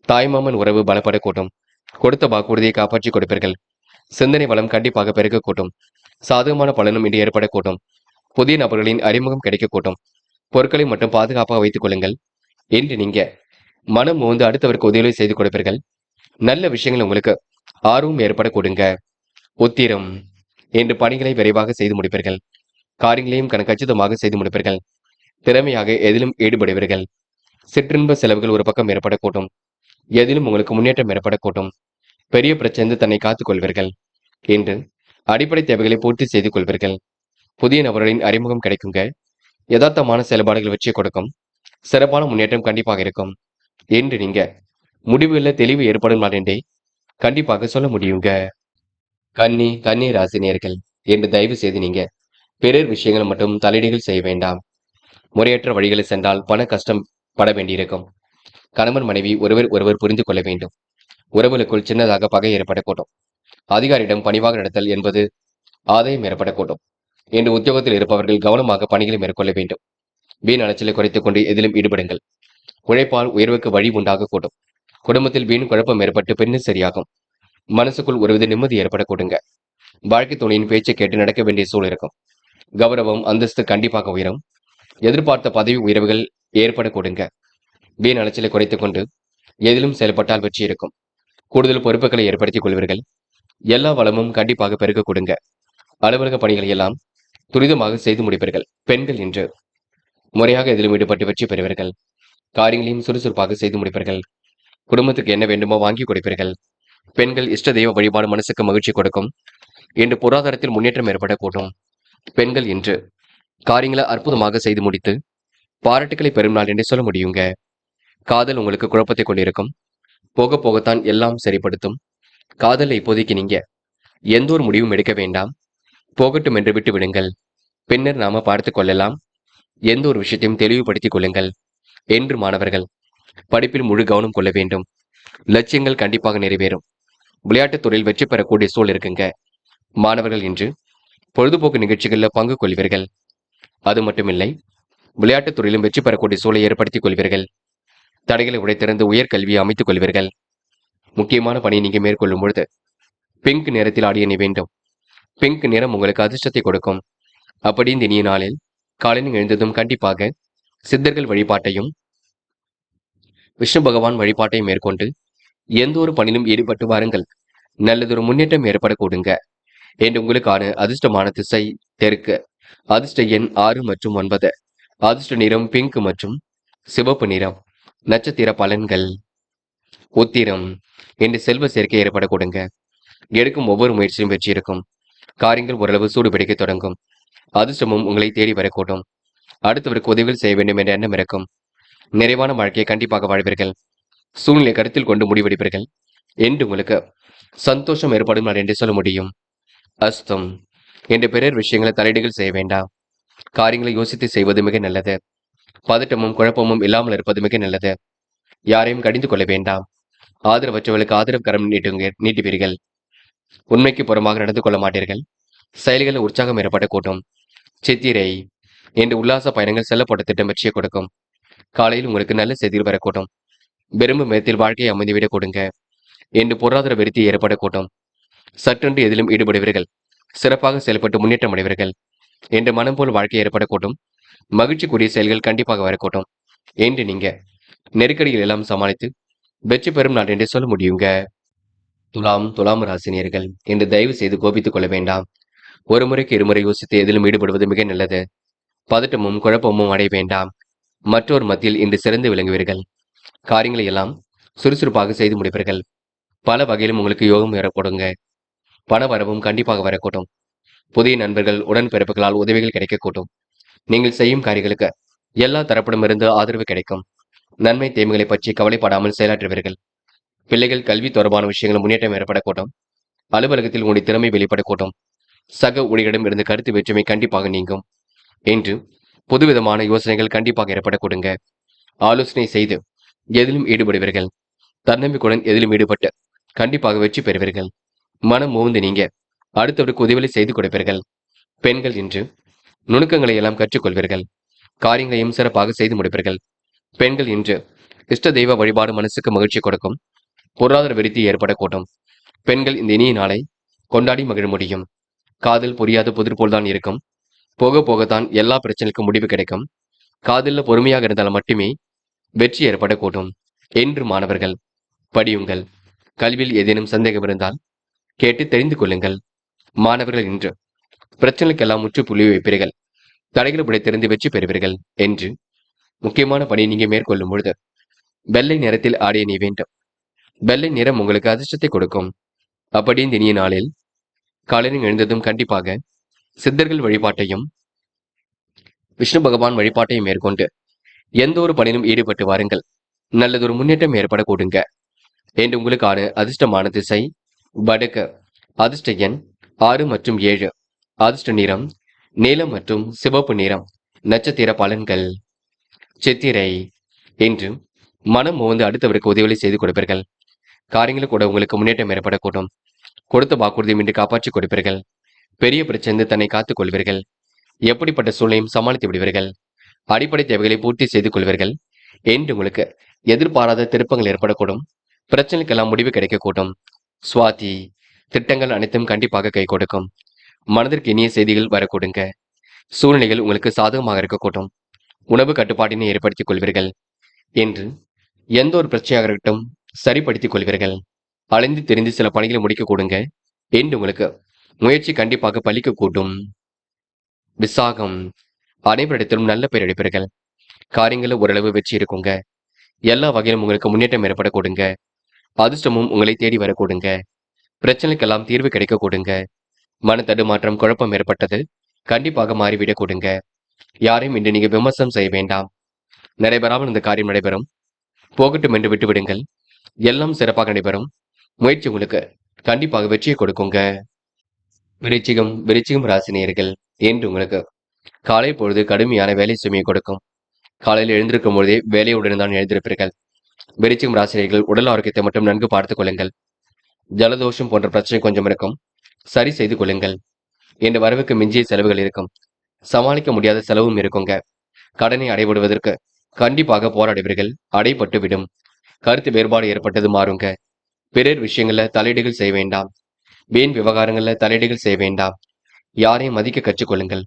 தாய்மாமன் உறவு பலப்படக்கூடும். கொடுத்த வாக்குறுதியை காப்பாற்றிக் கொடுப்பீர்கள். சிந்தனை வளம் கண்டிப்பாக பெருகக்கூடும். சாதகமான பலனும் இன்று ஏற்படக்கூடும். புதிய நபர்களின் அறிமுகம் கிடைக்கக்கூடும். பொருட்களை மட்டும் பாதுகாப்பாக வைத்துக் கொள்ளுங்கள். என்று நீங்க மனம் உவந்து அடுத்தவருக்கு உதவிகளை செய்து கொடுப்பீர்கள். நல்ல விஷயங்கள் உங்களுக்கு ஆர்வம் ஏற்பட கொடுங்க. உத்திரம். என்று பணிகளை விரைவாக செய்து முடிப்பீர்கள். காரியங்களையும் கச்சிதமாக செய்து முடிப்பீர்கள். திறமையாக எதிலும் ஈடுபடுவீர்கள். சிற்றின்ப செலவுகள் ஒரு பக்கம் ஏற்படக்கூடும். எதிலும் உங்களுக்கு முன்னேற்றம் ஏற்படக்கூடும். பெரிய பிரச்சனை தன்னை காத்துக் கொள்வீர்கள். என்று அடிப்படை தேவைகளை பூர்த்தி செய்து கொள்வீர்கள். புதிய நபர்களின் அறிமுகம் கிடைக்குங்க. யதார்த்தமான செயல்பாடுகள் வெற்றி கொடுக்கும். சிறப்பான முன்னேற்றம் கண்டிப்பாக இருக்கும். என்று நீங்க முடிவுகளில் தெளிவு ஏற்படும் நாள் என்றே கண்டிப்பாக சொல்ல முடியுங்க. கன்னி ராசினியர்கள் என்று தயவு செய்து நீங்க பிறர் விஷயங்கள் மட்டும் தலையீடுகள் செய்ய வேண்டாம். முறையற்ற வழிகளில் சென்றால் பண கஷ்டம் பட வேண்டியிருக்கும். கணவன் மனைவி ஒருவர் புரிந்து கொள்ள வேண்டும். உறவுகளுக்குள் சின்னதாக பகை ஏற்படக்கூடும். அதிகாரியிடம் பணிவாக நடத்தல் என்பது ஆதாயம் ஏற்படக்கூடும். என்று உத்தியோகத்தில் இருப்பவர்கள் கவனமாக பணிகளை மேற்கொள்ள வேண்டும். வீண் அலைச்சலை குறைத்துக் கொண்டு எதிலும் ஈடுபடுங்கள். உழைப்பால் உயர்வுக்கு வழி உண்டாகக்கூடும். குடும்பத்தில் வீண் குழப்பம் ஏற்பட்டு பின்னர் சரியாகும். மனசுக்குள் ஒருவித நிம்மதி ஏற்பட கொடுங்க. வாழ்க்கை துணையின் பேச்சை கேட்டு நடக்க வேண்டிய சூழல் இருக்கும். கௌரவம் அந்தஸ்து கண்டிப்பாக உயரும். எதிர்பார்த்த பதவி உயர்வுகள் ஏற்பட கொடுங்க. வீண் அலைச்சலை குறைத்துக் கொண்டு எதிலும் செயல்பட்டால் வெற்றி இருக்கும். கூடுதல் பொறுப்புகளை ஏற்படுத்திக் கொள்வீர்கள். எல்லா வளமும் கண்டிப்பாக பெருக கொடுங்க. அலுவலக பணிகளை எல்லாம் துரிதமாக செய்து முடிப்பீர்கள். பெண்கள் இன்று முறையாக எதிலும் ஈடுபட்டு வெற்றி பெறுவீர்கள். காரியங்களையும் சுறுசுறுப்பாக செய்து முடிப்பீர்கள். குடும்பத்துக்கு என்ன வேண்டுமோ வாங்கி கொடுப்பீர்கள். பெண்கள் இஷ்ட தெய்வ வழிபாடு மனசுக்கு மகிழ்ச்சி கொடுக்கும். இன்று பொருளாதாரத்தில் முன்னேற்றம் ஏற்படக்கூடும். பெண்கள் இன்று காரியங்களை அற்புதமாக செய்து முடித்து பாராட்டுக்களை பெறும் நாள் என்றே சொல்ல முடியுங்க. காதல் உங்களுக்கு குழப்பத்தை கொண்டிருக்கும். போக போகத்தான் எல்லாம் சரிப்படுத்தும். காதலை இப்போதைக்கு நீங்க எந்த ஒரு முடிவும் எடுக்க வேண்டாம். போகட்டும் என்று விட்டு விடுங்கள். பின்னர் நாம பார்த்து கொள்ளலாம். எந்த ஒரு விஷயத்தையும் தெளிவுபடுத்திக் கொள்ளுங்கள். என்று மாணவர்கள் படிப்பில் முழு கவனம் கொள்ள வேண்டும். லட்சியங்கள் கண்டிப்பாக நிறைவேறும். விளையாட்டுத் துறையில் வெற்றி பெறக்கூடிய சூழல் இருக்குங்க. மாணவர்கள் இன்று பொழுதுபோக்கு நிகழ்ச்சிகளில் பங்கு கொள்வீர்கள். அது மட்டுமில்லை, விளையாட்டுத் துறையிலும் வெற்றி பெறக்கூடிய சூழலை ஏற்படுத்திக் கொள்வீர்கள். தடைகளை உடைத்திறந்து உயர்கல்வியை அமைத்துக் கொள்வீர்கள். முக்கியமான பணியை நீங்க மேற்கொள்ளும் பொழுது பிங்க் நிறத்தில் ஆடிய நீ வேண்டும். பிங்க் நிறம் உங்களுக்கு அதிர்ஷ்டத்தை கொடுக்கும். அப்படி இந்த இனிய நாளில் காலையில் எழுந்ததும் கண்டிப்பாக சித்தர்கள் வழிபாட்டையும் விஷ்ணு பகவான் வழிபாட்டையும் மேற்கொண்டு எந்த ஒரு பணியிலும் ஈடுபட்டு வாருங்கள். நல்லதொரு முன்னேற்றம் ஏற்பட கூடுங்க. என்று உங்களுக்கான அதிர்ஷ்டமான திசை தெற்கு. அதிர்ஷ்ட எண் 6 மற்றும் 9. அதிர்ஷ்ட நிறம் பிங்க் மற்றும் சிவப்பு நிறம். நட்சத்திர பலன்கள். உத்திரம். என்று செல்வ சேர்க்கை ஏற்பட கூடுங்க. எடுக்கும் ஒவ்வொரு முயற்சியும் வெற்றி இருக்கும். காரியங்கள் ஓரளவு சூடு பிடிக்க தொடங்கும். அதிர்ஷ்டமும் உங்களை தேடி வரக்கூடும். அடுத்தவருக்கு உதவிகள் செய்ய வேண்டும் என்ற எண்ணம் இருக்கும். நிறைவான வாழ்க்கையை கண்டிப்பாக வாழ்வீர்கள். சூழ்நிலை கருத்தில் கொண்டு முடிவெடுப்பீர்கள். என்று உங்களுக்கு சந்தோஷம் ஏற்படும் நாள் என்று சொல்ல முடியும். அஸ்தம். என்று பிறர் விஷயங்களை தலையீடுகள் செய்ய வேண்டாம். காரியங்களை யோசித்து செய்வது மிக நல்லது. பதட்டமும் குழப்பமும் இல்லாமல் இருப்பது மிக நல்லது. யாரையும் கடிந்து கொள்ள வேண்டாம். ஆதரவற்றவர்களுக்கு ஆதரவு கரம் நீட்டுவீர்கள். உண்மைக்கு புறமாக நடந்து கொள்ள மாட்டீர்கள். செயல்களில் உற்சாகம் ஏற்பட கூட்டும். சித்திரை இன்று உல்லாச பயணங்கள் செல்லப்பட்ட திட்டம் வெற்றியை கொடுக்கும். காலையில் உங்களுக்கு நல்ல செய்திகள் வரக்கூடும். விரும்பும் விதத்தில் வாழ்க்கையை அமைந்துவிடக் கொடுங்க. இன்று பொருளாதார விருத்தி ஏற்பட கூட்டும். சற்றென்று எதிலும் ஈடுபடுவீர்கள். சிறப்பாக செயல்பட்டு முன்னேற்றம் அடைவீர்கள். இன்று மனம் போல் வாழ்க்கை ஏற்பட கூட்டும். மகிழ்ச்சிக்குரிய செயல்கள் கண்டிப்பாக வரக்கூடும். என்று நீங்க நெருக்கடிகள் எல்லாம் சமாளித்து வெற்றி பெறும் நாள் என்று சொல்ல முடியுங்க. துலாம் ராசினியர்கள் என்று தயவு செய்து கோபித்துக் கொள்ள வேண்டாம். ஒரு முறைக்கு இருமுறை யோசித்து எதிலும் ஈடுபடுவது மிக நல்லது. பதட்டமும் குழப்பமும் அடைய வேண்டாம். மற்றொரு மத்தியில் இன்று சிறந்து விளங்குவீர்கள். காரியங்களை எல்லாம் சுறுசுறுப்பாக செய்து முடிப்பீர்கள். பல வகையிலும் உங்களுக்கு யோகம் ஏற்படுங்க. பண வரவும் கண்டிப்பாக வரக்கூடும். புதிய நண்பர்கள் உடன்பிறப்புகளால் உதவிகள் கிடைக்கக்கூடும். நீங்கள் செய்யும் காரியங்களுக்கு எல்லா தரப்பிடமிருந்து ஆதரவு கிடைக்கும். நன்மை தீமைகளை பற்றி கவலைப்படாமல் செயலாற்றுவீர்கள். பிள்ளைகள் கல்வி தொடர்பான விஷயங்கள் முன்னேற்றம் ஏற்படக்கூடும். அலுவலகத்தில் உங்களுடைய திறமை வெளிப்படக்கூடும். சக ஊழியரிடம் இருந்து கருத்து வேற்றுமை கண்டிப்பாக நீங்கும். என்று புதுவிதமான யோசனைகள் கண்டிப்பாக ஏற்படக்கூடுங்க. ஆலோசனை செய்து எதிலும் ஈடுபடுவீர்கள். தன்னம்பிக்கையுடன் எதிலும் ஈடுபட்டு கண்டிப்பாக வெற்றி பெறுவீர்கள். மனம் மூந்து நீங்க அடுத்தவருக்கு உதவிகளை செய்து கொடுப்பீர்கள். பெண்கள் இன்று நுணுக்கங்களை எல்லாம் கற்றுக்கொள்வீர்கள். காரியங்களையும் சிறப்பாக செய்து முடிப்பீர்கள். பெண்கள் இன்று இஷ்ட தெய்வ வழிபாடு மனசுக்கு மகிழ்ச்சி கொடுக்கும். பொருளாதார விருத்தி ஏற்படக்கூடும். பெண்கள் இந்த இனிய நாளை கொண்டாடி மகிழ முடியும். காதல் புரியாத புதிர் போல்தான் இருக்கும். போக போகத்தான் எல்லா பிரச்சனைக்கும் முடிவு கிடைக்கும். காதலில் பொறுமையாக இருந்தால் மட்டுமே வெற்றி ஏற்படக்கூடும். என்று மாணவர்கள் படியுங்கள். கல்வியில் ஏதேனும் சந்தேகம் இருந்தால் கேட்டு தெரிந்து கொள்ளுங்கள். மாணவர்கள் இன்று பிரச்சனைக்கெல்லாம் முற்றுப்புள்ளி வைப்பீர்கள். தடைகளை உடைத்திருந்து வெற்றி பெறுவீர்கள். என்று முக்கியமான பணி நீங்க மேற்கொள்ளும் பொழுது வெள்ளை நிறத்தில் ஆடைய நீ வேண்டும். வெள்ளை நிறம் உங்களுக்கு அதிர்ஷ்டத்தை கொடுக்கும். அப்படி இந்த இனிய நாளில் காலையில் எழுந்ததும் கண்டிப்பாக சித்தர்கள் வழிபாட்டையும் விஷ்ணு பகவான் வழிபாட்டையும் மேற்கொண்டு எந்த ஒரு பணியிலும் ஈடுபட்டு வாருங்கள். நல்லதொரு முன்னேற்றம் ஏற்பட கூடுங்க. என்று உங்களுக்கான அதிர்ஷ்டமான திசை வடக்கு. அதிர்ஷ்ட எண் 6 மற்றும் 7. அதிர்ஷ்ட நிறம் நீலம் மற்றும் சிவப்பு நிறம். நட்சத்திர பலன்கள். சித்திரை என்று மனம் மோந்து அடுத்தவருக்கு உதவிகளை செய்து கொடுப்பீர்கள். காரியங்கள் கூட உங்களுக்கு முன்னேற்றம் ஏற்படக்கூடும். கொடுத்த வாக்குறுதியும் இன்று காப்பாற்றிக் கொடுப்பீர்கள். பெரிய பிரச்சனை தன்னை காத்துக் கொள்வீர்கள். எப்படிப்பட்ட சூழ்நிலையும் சமாளித்து விடுவீர்கள். அடிப்படை தேவைகளை பூர்த்தி செய்து கொள்வீர்கள். என்று உங்களுக்கு எதிர்பாராத திருப்பங்கள் ஏற்படக்கூடும். பிரச்சனைக்கெல்லாம் முடிவு கிடைக்கக்கூடும். சுவாதி திட்டங்கள் அனைத்தும் கண்டிப்பாக கை கொடுக்கும். மனதிற்கு இனிய செய்திகள் வரக்கூடுங்க. சூழ்நிலைகள் உங்களுக்கு சாதகமாக இருக்கக்கூடும். உணவு கட்டுப்பாட்டினை ஏற்படுத்திக் கொள்வீர்கள். என்று எந்த ஒரு பிரச்சனையாக இருக்கட்டும் சரிப்படுத்திக் கொள்வீர்கள். அலைந்து தெரிந்து சில பணிகளை முடிக்க கூடுங்க. என்று உங்களுக்கு முயற்சி கண்டிப்பாக பலிக்க கூட்டும். விசாகம் அனைவரிடத்திலும் நல்ல பெயர் எடுப்பீர்கள். காரியங்களில் ஓரளவு வெற்றி இருக்குங்க. எல்லா வகையிலும் உங்களுக்கு முன்னேற்றம் ஏற்பட கூடுங்க. அதிர்ஷ்டமும் உங்களை தேடி வரக்கூடுங்க. பிரச்சனைக்கெல்லாம் தீர்வு கிடைக்க கூடுங்க. மன தடுமாற்றம் குழப்பம் ஏற்பட்டது கண்டிப்பாக மாறிவிடக் கூடுங்க. யாரையும் இன்று நீங்க விமர்சனம் செய்ய வேண்டாம். நடைபெறாமல் இந்த காரியம் நடைபெறும். போகட்டும் என்று விட்டுவிடுங்கள். எல்லாம் சிறப்பாக நடைபெறும். முயற்சி உங்களுக்கு கண்டிப்பாக வெற்றியை கொடுக்குங்க. விருச்சிகம் ராசினியர்கள் என்று உங்களுக்கு காலை பொழுது கடுமையான வேலை சுமையை கொடுக்கும். காலையில் எழுந்திருக்கும் பொழுதே வேலையுடன் தான் எழுந்திருப்பீர்கள். விருச்சிகம் ராசினியர்கள் உடல் ஆரோக்கியத்தை மட்டும் நன்கு பார்த்துக் கொள்ளுங்கள். ஜலதோஷம் போன்ற பிரச்சனை கொஞ்சம் இருக்கும். சரி செய்து கொள்ளுங்கள். என்ற வரவுக்கு மிஞ்சிய செலவுகள் இருக்கும். சமாளிக்க முடியாத செலவும் இருக்குங்க. கடனை அடைபடுவதற்கு கண்டிப்பாக போராடுவீர்கள். அடைபட்டு விடும். கருத்து வேறுபாடு ஏற்பட்டது மாறுங்க. பிறர் விஷயங்கள்ல தலையீடுகள் செய்ய வேண்டாம். வீண் விவகாரங்கள்ல தலையீடுகள் செய்ய வேண்டாம். யாரையும் மதிக்க கற்றுக்கொள்ளுங்கள்.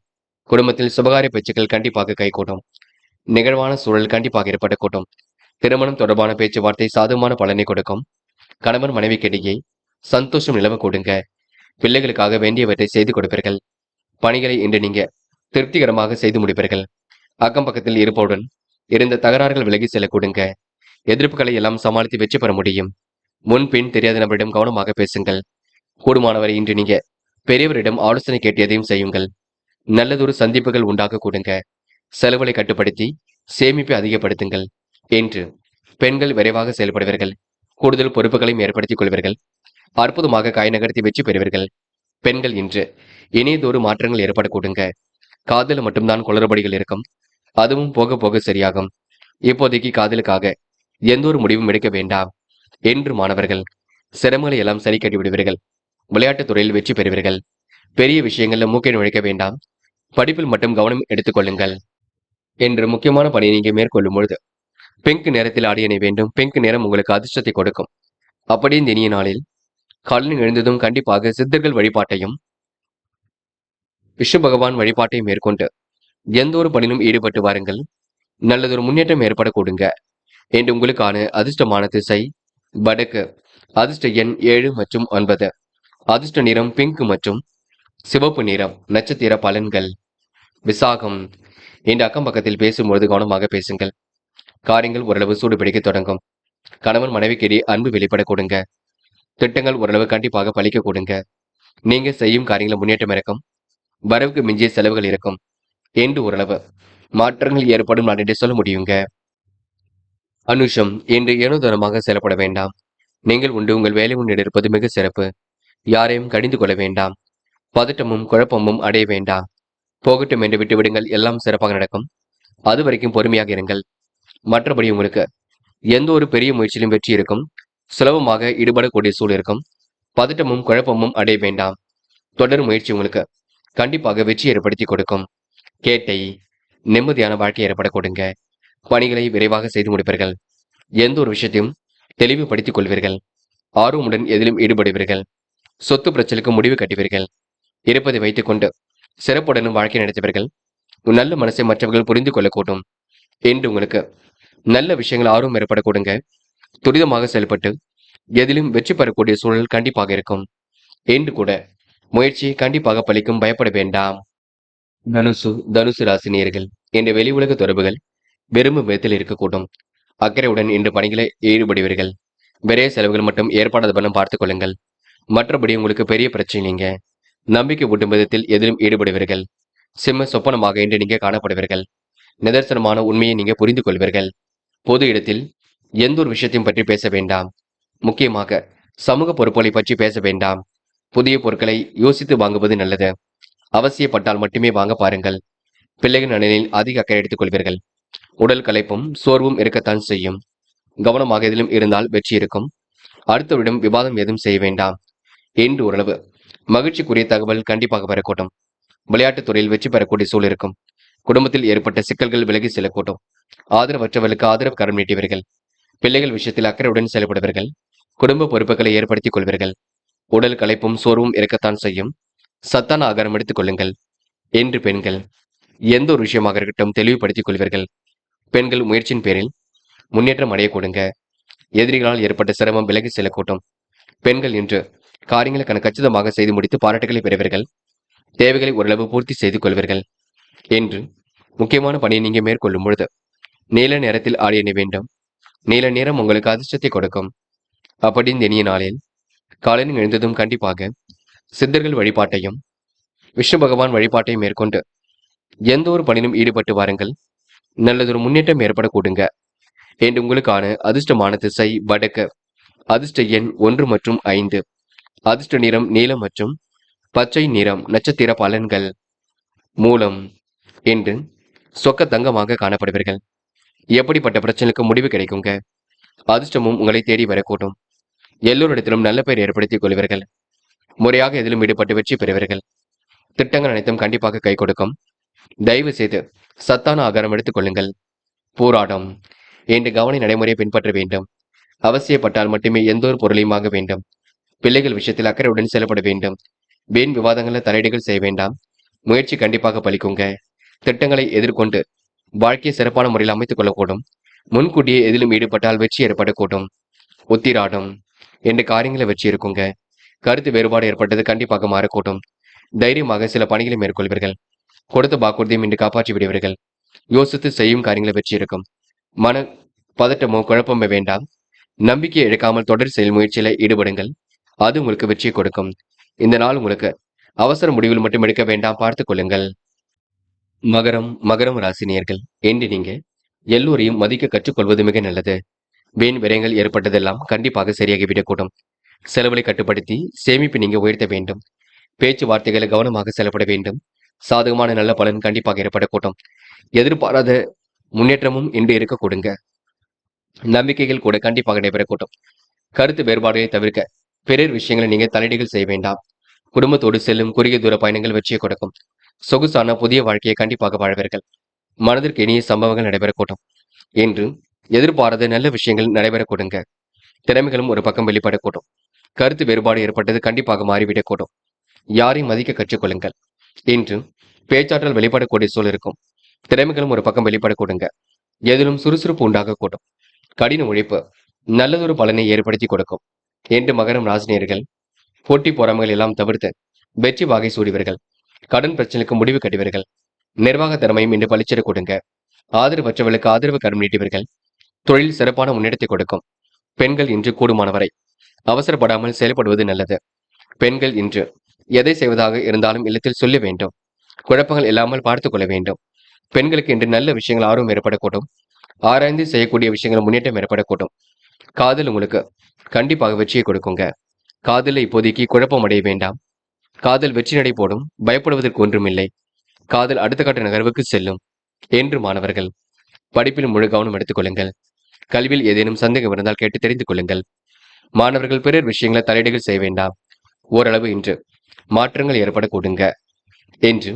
குடும்பத்தில் சுபகாரிய பேச்சுக்கள் கண்டிப்பாக கைகூடும். நிகழ்வான சூழல் கண்டிப்பாக ஏற்படக்கூடும். திருமணம் தொடர்பான பேச்சுவார்த்தை சாதகமான பலனை கொடுக்கும். கணவன் மனைவிக்கிடையே சந்தோஷம் நிலவ கூடுங்க. பிள்ளைகளுக்காக வேண்டியவற்றை செய்து கொடுப்பீர்கள். பணிகளை இன்று நீங்க திருப்திகரமாக செய்து முடிப்பீர்கள். அக்கம் பக்கத்தில் இருப்பவுடன் இருந்த தகராறுகள் விலகி செல்ல கூடுங்க. எதிர்ப்புகளை எல்லாம் சமாளித்து வெற்றி பெற முடியும். முன்பின் தெரியாத நபரிடம் கவனமாக பேசுங்கள். கூடுமானவரை இன்று நீங்க பெரியவரிடம் ஆலோசனை கேட்டியதையும் செய்யுங்கள். நல்லதொரு சந்திப்புகள் உண்டாக கூடுங்க. செலவுகளை கட்டுப்படுத்தி சேமிப்பை அதிகப்படுத்துங்கள். என்று பெண்கள் விரைவாக செயல்படுவீர்கள். கூடுதல் பொறுப்புகளையும் ஏற்படுத்திக் கொள்வீர்கள். அற்புதமாக காய் நகர்த்தி வெற்றி பெறுவீர்கள். பெண்கள் இன்று இனியதொரு மாற்றங்கள் ஏற்பட கூடுங்க. காதல் மட்டும்தான் குளறுபடிகள் இருக்கும். அதுவும் போக போக சரியாகும். இப்போதைக்கு காதலுக்காக எந்த ஒரு முடிவும் எடுக்க வேண்டாம். என்று மாணவர்கள் சிரமங்களை எல்லாம் சரி கட்டி விடுவீர்கள். விளையாட்டுத் துறையில் வெற்றி பெறுவீர்கள். பெரிய விஷயங்கள்ல மூக்கை நுழைக்க வேண்டாம். படிப்பில் மட்டும் கவனம் எடுத்துக் கொள்ளுங்கள் என்று முக்கியமான பணியை நீங்க மேற்கொள்ளும் பொழுது பிங்க் நிறத்தில் ஆடை அணிய வேண்டும். பிங்க் நிறம் உங்களுக்கு அதிர்ஷ்டத்தை கொடுக்கும். அப்படி இந்த இனிய நாளில் காலையில் எழுந்ததும் கண்டிப்பாக சித்தர்கள் வழிபாட்டையும் விஷ்ணு பகவான் வழிபாட்டையும் மேற்கொண்டு எந்த ஒரு பணியிலும் ஈடுபட்டு வாருங்கள். நல்லதொரு முன்னேற்றம் ஏற்பட கொடுங்க என்று உங்களுக்கான அதிர்ஷ்டமான திசை வடக்கு. அதிர்ஷ்ட எண் 7 மற்றும் 9. அதிர்ஷ்ட நிறம் பிங்க் மற்றும் சிவப்பு நிறம். நட்சத்திர பலன்கள். விசாகம். இந்த அக்கம் பக்கத்தில் பேசும்பொழுது கவனமாக பேசுங்கள். காரியங்கள் ஓரளவு சூடு பிடிக்க தொடங்கும். கணவன் மனைவிக்கிடையே அன்பு வெளிப்பட கொடுங்க. திட்டங்கள் ஓரளவு கண்டிப்பாக பலிக்க கொடுங்க. நீங்க செய்யும் காரியங்கள் முன்னேற்றம் இருக்கும். வரவுக்கு மிஞ்சிய செலவுகள் இருக்கும் என்று ஓரளவு மாற்றங்கள் ஏற்படும் நான் என்று சொல்ல முடியுங்க. அனுஷம். இன்று ஏனோதனமாக செயல்பட வேண்டாம். நீங்கள் உண்டு உங்கள் வேலை முன்னேறி இருப்பது மிக சிறப்பு. யாரையும் கடிந்து கொள்ள வேண்டாம். பதட்டமும் குழப்பமும் அடைய வேண்டாம். போகட்டும் என்று விட்டுவிடுங்கள். எல்லாம் சிறப்பாக நடக்கும். அது வரைக்கும் பொறுமையாக இருங்கள். மற்றபடி உங்களுக்கு எந்த ஒரு பெரிய முயற்சியிலும் வெற்றி இருக்கும். சுலபமாக ஈடுபடக்கூடிய சூழல் இருக்கும். பதட்டமும் குழப்பமும் அடைய வேண்டாம். தொடர் முயற்சி உங்களுக்கு கண்டிப்பாக வெற்றி ஏற்படுத்தி கொடுக்கும். கேட்டை. நிம்மதியான வாழ்க்கை ஏற்பட கொடுங்க. பணிகளை விரைவாக செய்து முடிப்பீர்கள். எந்த ஒரு விஷயத்தையும் தெளிவுபடுத்திக் கொள்வீர்கள். ஆர்வமுடன் எதிலும் ஈடுபடுவீர்கள். சொத்து பிரச்சனைக்கு முடிவு கட்டுவீர்கள். இருப்பதை வைத்துக் கொண்டு சிறப்புடனும் வாழ்க்கை நடத்துவீர்கள். நல்ல மனசை மற்றவர்கள் புரிந்து கொள்ளக்கூடும் என்று உங்களுக்கு நல்ல விஷயங்கள் ஆர்வம் ஏற்பட கொடுங்க. துரிதமாக செயல்பட்டு எதிலும் வெற்றி பெறக்கூடிய சூழல் கண்டிப்பாக இருக்கும் என்று கூட முயற்சி கண்டிப்பாக பலிக்கும். பயப்பட வேண்டாம். தனுசு ராசினியர்கள் என்ற வெளி உலக தொடர்புகள் விரும்பும் விதத்தில் இருக்கக்கூடும். அக்கறையுடன் இன்று பணிகளை ஈடுபடுவீர்கள். விரைய செலவுகள் மட்டும் ஏற்பாடு பலம் பார்த்துக் கொள்ளுங்கள். மற்றபடி உங்களுக்கு பெரிய பிரச்சனை நீங்க நம்பிக்கை ஊட்டும் விதத்தில் எதிலும் ஈடுபடுவீர்கள். சிம்ம சொப்பனமாக இன்று நீங்க காணப்படுவீர்கள். நிதர்சனமான உண்மையை நீங்க புரிந்து கொள்வீர்கள். பொது இடத்தில் எந்த ஒரு விஷயத்தையும் பற்றி பேச வேண்டாம். முக்கியமாக சமூக பொறுப்புகளை பற்றி பேச வேண்டாம். புதிய பொருட்களை யோசித்து வாங்குவது நல்லது. அவசியப்பட்டால் மட்டுமே வாங்க பாருங்கள். பிள்ளைகள் நலனில் அதிக அக்கறை எடுத்துக் கொள்வீர்கள். உடல் களைப்பும் சோர்வும் இருக்கத்தான் செய்யும். கவனமாக எதிலும் இருந்தால் வெற்றி இருக்கும். அடுத்தவரிடம் விவாதம் எதுவும் செய்ய வேண்டாம் என்று ஓரளவு மகிழ்ச்சிக்குரிய தகவல் கண்டிப்பாக பெறக்கூடும். விளையாட்டுத் துறையில் வெற்றி பெறக்கூடிய சூழல் இருக்கும். குடும்பத்தில் ஏற்பட்ட சிக்கல்கள் விலகி செல்லக்கூடும். ஆதரவற்றவர்களுக்கு ஆதரவு கரம் நீட்டுவீர்கள். பிள்ளைகள் விஷயத்தில் அக்கறையுடன் செயல்படுவீர்கள். குடும்ப பொறுப்புகளை ஏற்படுத்திக் கொள்வீர்கள். உடல் களைப்பும் சோர்வும் இருக்கத்தான் செய்யும். சத்தான ஆகாரம் எடுத்துக் கொள்ளுங்கள் என்று பெண்கள் எந்த ஒரு விஷயமாக இருக்கட்டும் தெளிவுபடுத்திக் கொள்வீர்கள். பெண்கள் முயற்சியின் பேரில் முன்னேற்றம் அடைய கொடுங்க. எதிரிகளால் ஏற்பட்ட சிரமம் விலகி செல்லக்கூடும். பெண்கள் இன்று காரியங்களை கச்சிதமாக செய்து முடித்து பாராட்டுகளை பெறுவீர்கள். தேவைகளை ஓரளவு பூர்த்தி செய்து கொள்வீர்கள் என்று முக்கியமான பணியை நீங்க மேற்கொள்ளும் பொழுது நீல நிறத்தில் ஆடை அணிய வேண்டும். நீல நிறம் உங்களுக்கு அதிர்ஷ்டத்தை கொடுக்கும். அப்படி இந்த இனிய நாளில் காலையில் எழுந்ததும் கண்டிப்பாக சித்தர்கள் வழிபாட்டையும் விஷ்ணு பகவான் வழிபாட்டையும் மேற்கொண்டு எந்த ஒரு பணியிலும் ஈடுபட்டு வாருங்கள். நல்லதொரு முன்னேற்றம் ஏற்பட கூடுங்க என்று உங்களுக்கான அதிர்ஷ்டமான திசை வடக்கு. அதிர்ஷ்ட எண் 1 மற்றும் 5. அதிர்ஷ்ட நிறம் நீலம் மற்றும் பச்சை நிறம். நட்சத்திர பலன்கள். மூலம். என்று சொக்க தங்கமாக காணப்படுவீர்கள். எப்படிப்பட்ட பிரச்சனைக்கு முடிவு கிடைக்குங்க. அதிர்ஷ்டமும் உங்களை தேடி வரக்கூடும். எல்லோரிடத்திலும் நல்ல பெயர் ஏற்படுத்திக் கொள்வீர்கள். முறையாக எதிலும் ஈடுபட்டு வெற்றி பெறுவீர்கள். திட்டங்கள் அனைத்தும் கண்டிப்பாக கை கொடுக்கும். தயவு செய்து சத்தான ஆகாரம் எடுத்துக் கொள்ளுங்கள். போராட்டம். என்று கவன நடைமுறையை பின்பற்ற வேண்டும். அவசியப்பட்டால் மட்டுமே எந்த ஒரு பொருளையும் வாங்க வேண்டும். பிள்ளைகள் விஷயத்தில் அக்கறையுடன் செயல்பட வேண்டும். வீண் விவாதங்களில் தலையீடுகள் செய்ய வேண்டாம். முயற்சி கண்டிப்பாக பலிக்குங்க. திட்டங்களை எதிர்கொண்டு வாழ்க்கையை சிறப்பான முறையில் அமைத்துக் கொள்ளக்கூடும். முன்கூட்டியே எதிலும் ஈடுபட்டால் வெற்றி ஏற்படக்கூடும். உத்திராடம். என்ற காரியங்களை வெற்றி இருக்குங்க. கருத்து வேறுபாடு ஏற்பட்டது கண்டிப்பாக மாறக்கூடும். தைரியமாக சில பணிகளை மேற்கொள்வீர்கள். கொடுத்த வாக்குறுதியும் இன்று காப்பாற்றி விடுவீர்கள். யோசித்து செய்யும் காரியங்களை வெற்றி இருக்கும். மன பதட்டமோ குழப்பமோ வேண்டாம். நம்பிக்கையை இழக்காமல் தொடர் செயல் முயற்சியில ஈடுபடுங்கள். அது உங்களுக்கு வெற்றியை கொடுக்கும். இந்த நாள் உங்களுக்கு அவசர முடிவில் மட்டும் எடுக்க வேண்டாம். பார்த்துக் கொள்ளுங்கள். மகரம் ராசினியர்கள் என்று நீங்க எல்லோரையும் மதிக்க கற்றுக்கொள்வது மிக நல்லது. வீண் விரயங்கள் ஏற்பட்டதெல்லாம் கண்டிப்பாக சரியாகிவிடக்கூடும். செலவுகளை கட்டுப்படுத்தி சேமிப்பு நீங்க உயர்த்த வேண்டும். பேச்சுவார்த்தைகளை கவனமாக செயல்பட வேண்டும். சாதகமான நல்ல பலன் கண்டிப்பாக ஏற்படக்கூடும். எதிர்பாராத முன்னேற்றமும் இன்று இருக்க கொடுங்க. நம்பிக்கைகள் கூட கண்டிப்பாக நடைபெறக்கூடும். கருத்து வேறுபாடுகளை தவிர்க்க பிறர் விஷயங்களை நீங்க தலையீடுகள் செய்ய வேண்டாம். குடும்பத்தோடு செல்லும் குறுகிய தூர பயணங்கள் வெற்றியை கொடுக்கும். சொகுசான புதிய வாழ்க்கையை கண்டிப்பாக வாழ்வீர்கள். மனதிற்கு இனிய சம்பவங்கள் நடைபெறக்கூடும். என்று எதிர்பாராத நல்ல விஷயங்கள் நடைபெற கொடுங்க. திறமைகளும் ஒரு பக்கம் வெளிப்படக்கூடும். கருத்து வேறுபாடு ஏற்பட்டது கண்டிப்பாக மாறிவிடக்கூடும். யாரையும் மதிக்க கற்றுக்கொள்ளுங்கள். இன்று பேச்சாற்றல் வெளிப்படக்கூடிய சூழல் இருக்கும். திறமைகளும் ஒரு பக்கம் வெளிப்பட கொடுங்க. எதிலும் சுறுசுறுப்பு உண்டாகக்கூடும். கடின உழைப்பு நல்லதொரு பலனை ஏற்படுத்தி கொடுக்கும். என்று மகரம் ராசினியர்கள் போட்டி பொறாமைகள் எல்லாம் தவிர்த்து வெற்றி வாகை சூடுவீர்கள். கடன் பிரச்சனைக்கு முடிவு கட்டுவீர்கள். நிர்வாக திறமையும் இன்று பளிச்சிட கொடுங்க. ஆதரவற்றவர்களுக்கு ஆதரவு கரம் நீட்டுவீர்கள். தொழில் சிறப்பான முன்னேற்றத்தை கொடுக்கும். பெண்கள் இன்று கூடுமானவரை அவசரப்படாமல் செயல்படுவது நல்லது. பெண்கள் இன்று எதை செய்வதாக இருந்தாலும் இல்லத்தில் சொல்ல வேண்டும். குழப்பங்கள் இல்லாமல் பார்த்துக் கொள்ள வேண்டும். பெண்களுக்கு இன்று நல்ல விஷயங்கள் ஆர்வம் ஏற்படக்கூடும். ஆராய்ந்து செய்யக்கூடிய விஷயங்கள் முன்னேற்றம் ஏற்படக்கூடும். காதல் உங்களுக்கு கண்டிப்பாக வெற்றியை கொடுக்குங்க. காதலில் இப்போதைக்கு குழப்பம் அடைய வேண்டாம். காதல் வெற்றி நடை போடும். பயப்படுவதற்கு ஒன்றுமில்லை. காதல் அடுத்த கட்ட நகர்வுக்கு செல்லும். என்று மாணவர்கள் படிப்பில் முழு கவனம் எடுத்துக் கொள்ளுங்கள். கல்வியில் ஏதேனும் சந்தேகம் இருந்தால் கேட்டு தெரிந்து கொள்ளுங்கள். மாணவர்கள் பிறர் விஷயங்களை தலையீடுகள் செய்ய வேண்டாம். ஓரளவு இன்று மாற்றங்கள் ஏற்பட கொடுங்க. என்று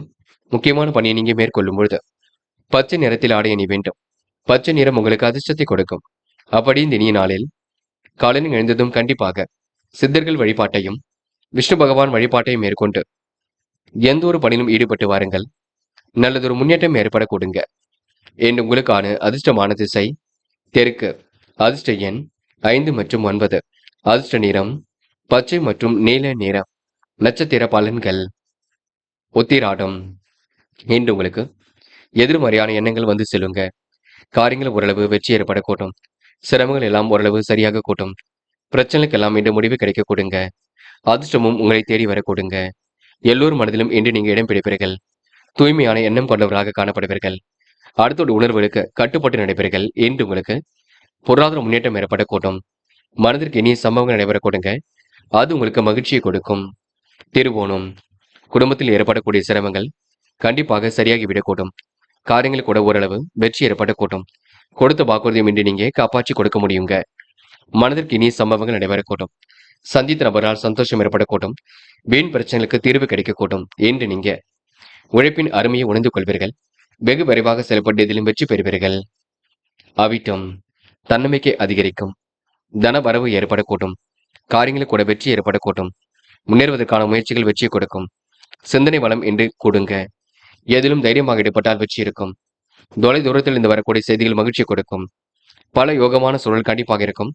முக்கியமான பணியை நீங்க மேற்கொள்ளும் பொழுது பச்சை நிறத்தில் ஆடை அணி வேண்டும். பச்சை நிறம் உங்களுக்கு அதிர்ஷ்டத்தை கொடுக்கும். அப்படி இந்த இனிய நாளில் காலையில் எழுந்ததும் கண்டிப்பாக சித்தர்கள் வழிபாட்டையும் விஷ்ணு பகவான் வழிபாட்டையும் மேற்கொண்டு எந்த ஒரு பணியிலும் ஈடுபட்டு வாருங்கள். நல்லதொரு முன்னேற்றம் ஏற்பட கொடுங்க. என்று உங்களுக்கான அதிர்ஷ்டமான திசை தெற்கு. அதிர்ஷ்ட எண் 5 மற்றும் 9. அதிர்ஷ்ட நிறம் பச்சை மற்றும் நீல நிறம். நட்சத்திர பலன்கள். உத்திராடம். இன்று உங்களுக்கு எதிர்மறையான எண்ணங்கள் வந்து செல்லுங்க. காரியங்கள் ஓரளவு வெற்றி ஏற்பட கூட்டும். சிரமங்கள் எல்லாம் ஓரளவு சரியாக கூட்டும். பிரச்சனைக்கெல்லாம் இன்று முடிவு கிடைக்க கொடுங்க. அதிர்ஷ்டமும் உங்களை தேடி வர கொடுங்க. எல்லோரும் மனதிலும் இன்று நீங்க இடம் பிடிப்பீர்கள். தூய்மையான எண்ணம் கொண்டவர்களாக காணப்படுவீர்கள். அடுத்தோட உணர்வுகளுக்கு கட்டுப்பட்டு நடைபெறுங்கள். என்று உங்களுக்கு பொருளாதார முன்னேற்றம் ஏற்பட கூட்டும். மனதிற்கு இனிய சம்பவங்கள் நடைபெற கொடுங்க. அது உங்களுக்கு மகிழ்ச்சியை கொடுக்கும். திருவோணம். குடும்பத்தில் ஏற்படக்கூடிய சிரமங்கள் கண்டிப்பாக சரியாகி விடக்கூடும். காரியங்கள் கூட ஓரளவு வெற்றி ஏற்படக்கூடும். கொடுத்த வாக்குறுதியும் இன்றி நீங்க காப்பாற்றி கொடுக்க முடியுங்க. மனதிற்கு இனிய சம்பவங்கள் நடைபெறக்கூடும். சந்தித்த நபரால் சந்தோஷம் ஏற்படக்கூடும். வீண் பிரச்சனைகளுக்கு தீர்வு கிடைக்கக்கூடும். என்று நீங்க உழைப்பின் அருமையை உணர்ந்து கொள்வீர்கள். வெகு விரைவாக செயல்பட்டு இதிலும் வெற்றி பெறுவீர்கள். அவிட்டம். தன்னம்பிக்கை அதிகரிக்கும். தன வரவு ஏற்படக்கூடும். காரியங்கள் கூட வெற்றி ஏற்படக்கூடும். முன்னேறுவதற்கான முயற்சிகள் வெற்றியை கொடுக்கும். சிந்தனை வளம் என்று கூடுங்க. எதிலும் தைரியமாக ஈடுபட்டால் வெற்றி இருக்கும். தொலை தூரத்தில் இருந்து வரக்கூடிய செய்திகள் மகிழ்ச்சி கொடுக்கும். பல யோகமான சூழல் கண்டிப்பாக இருக்கும்.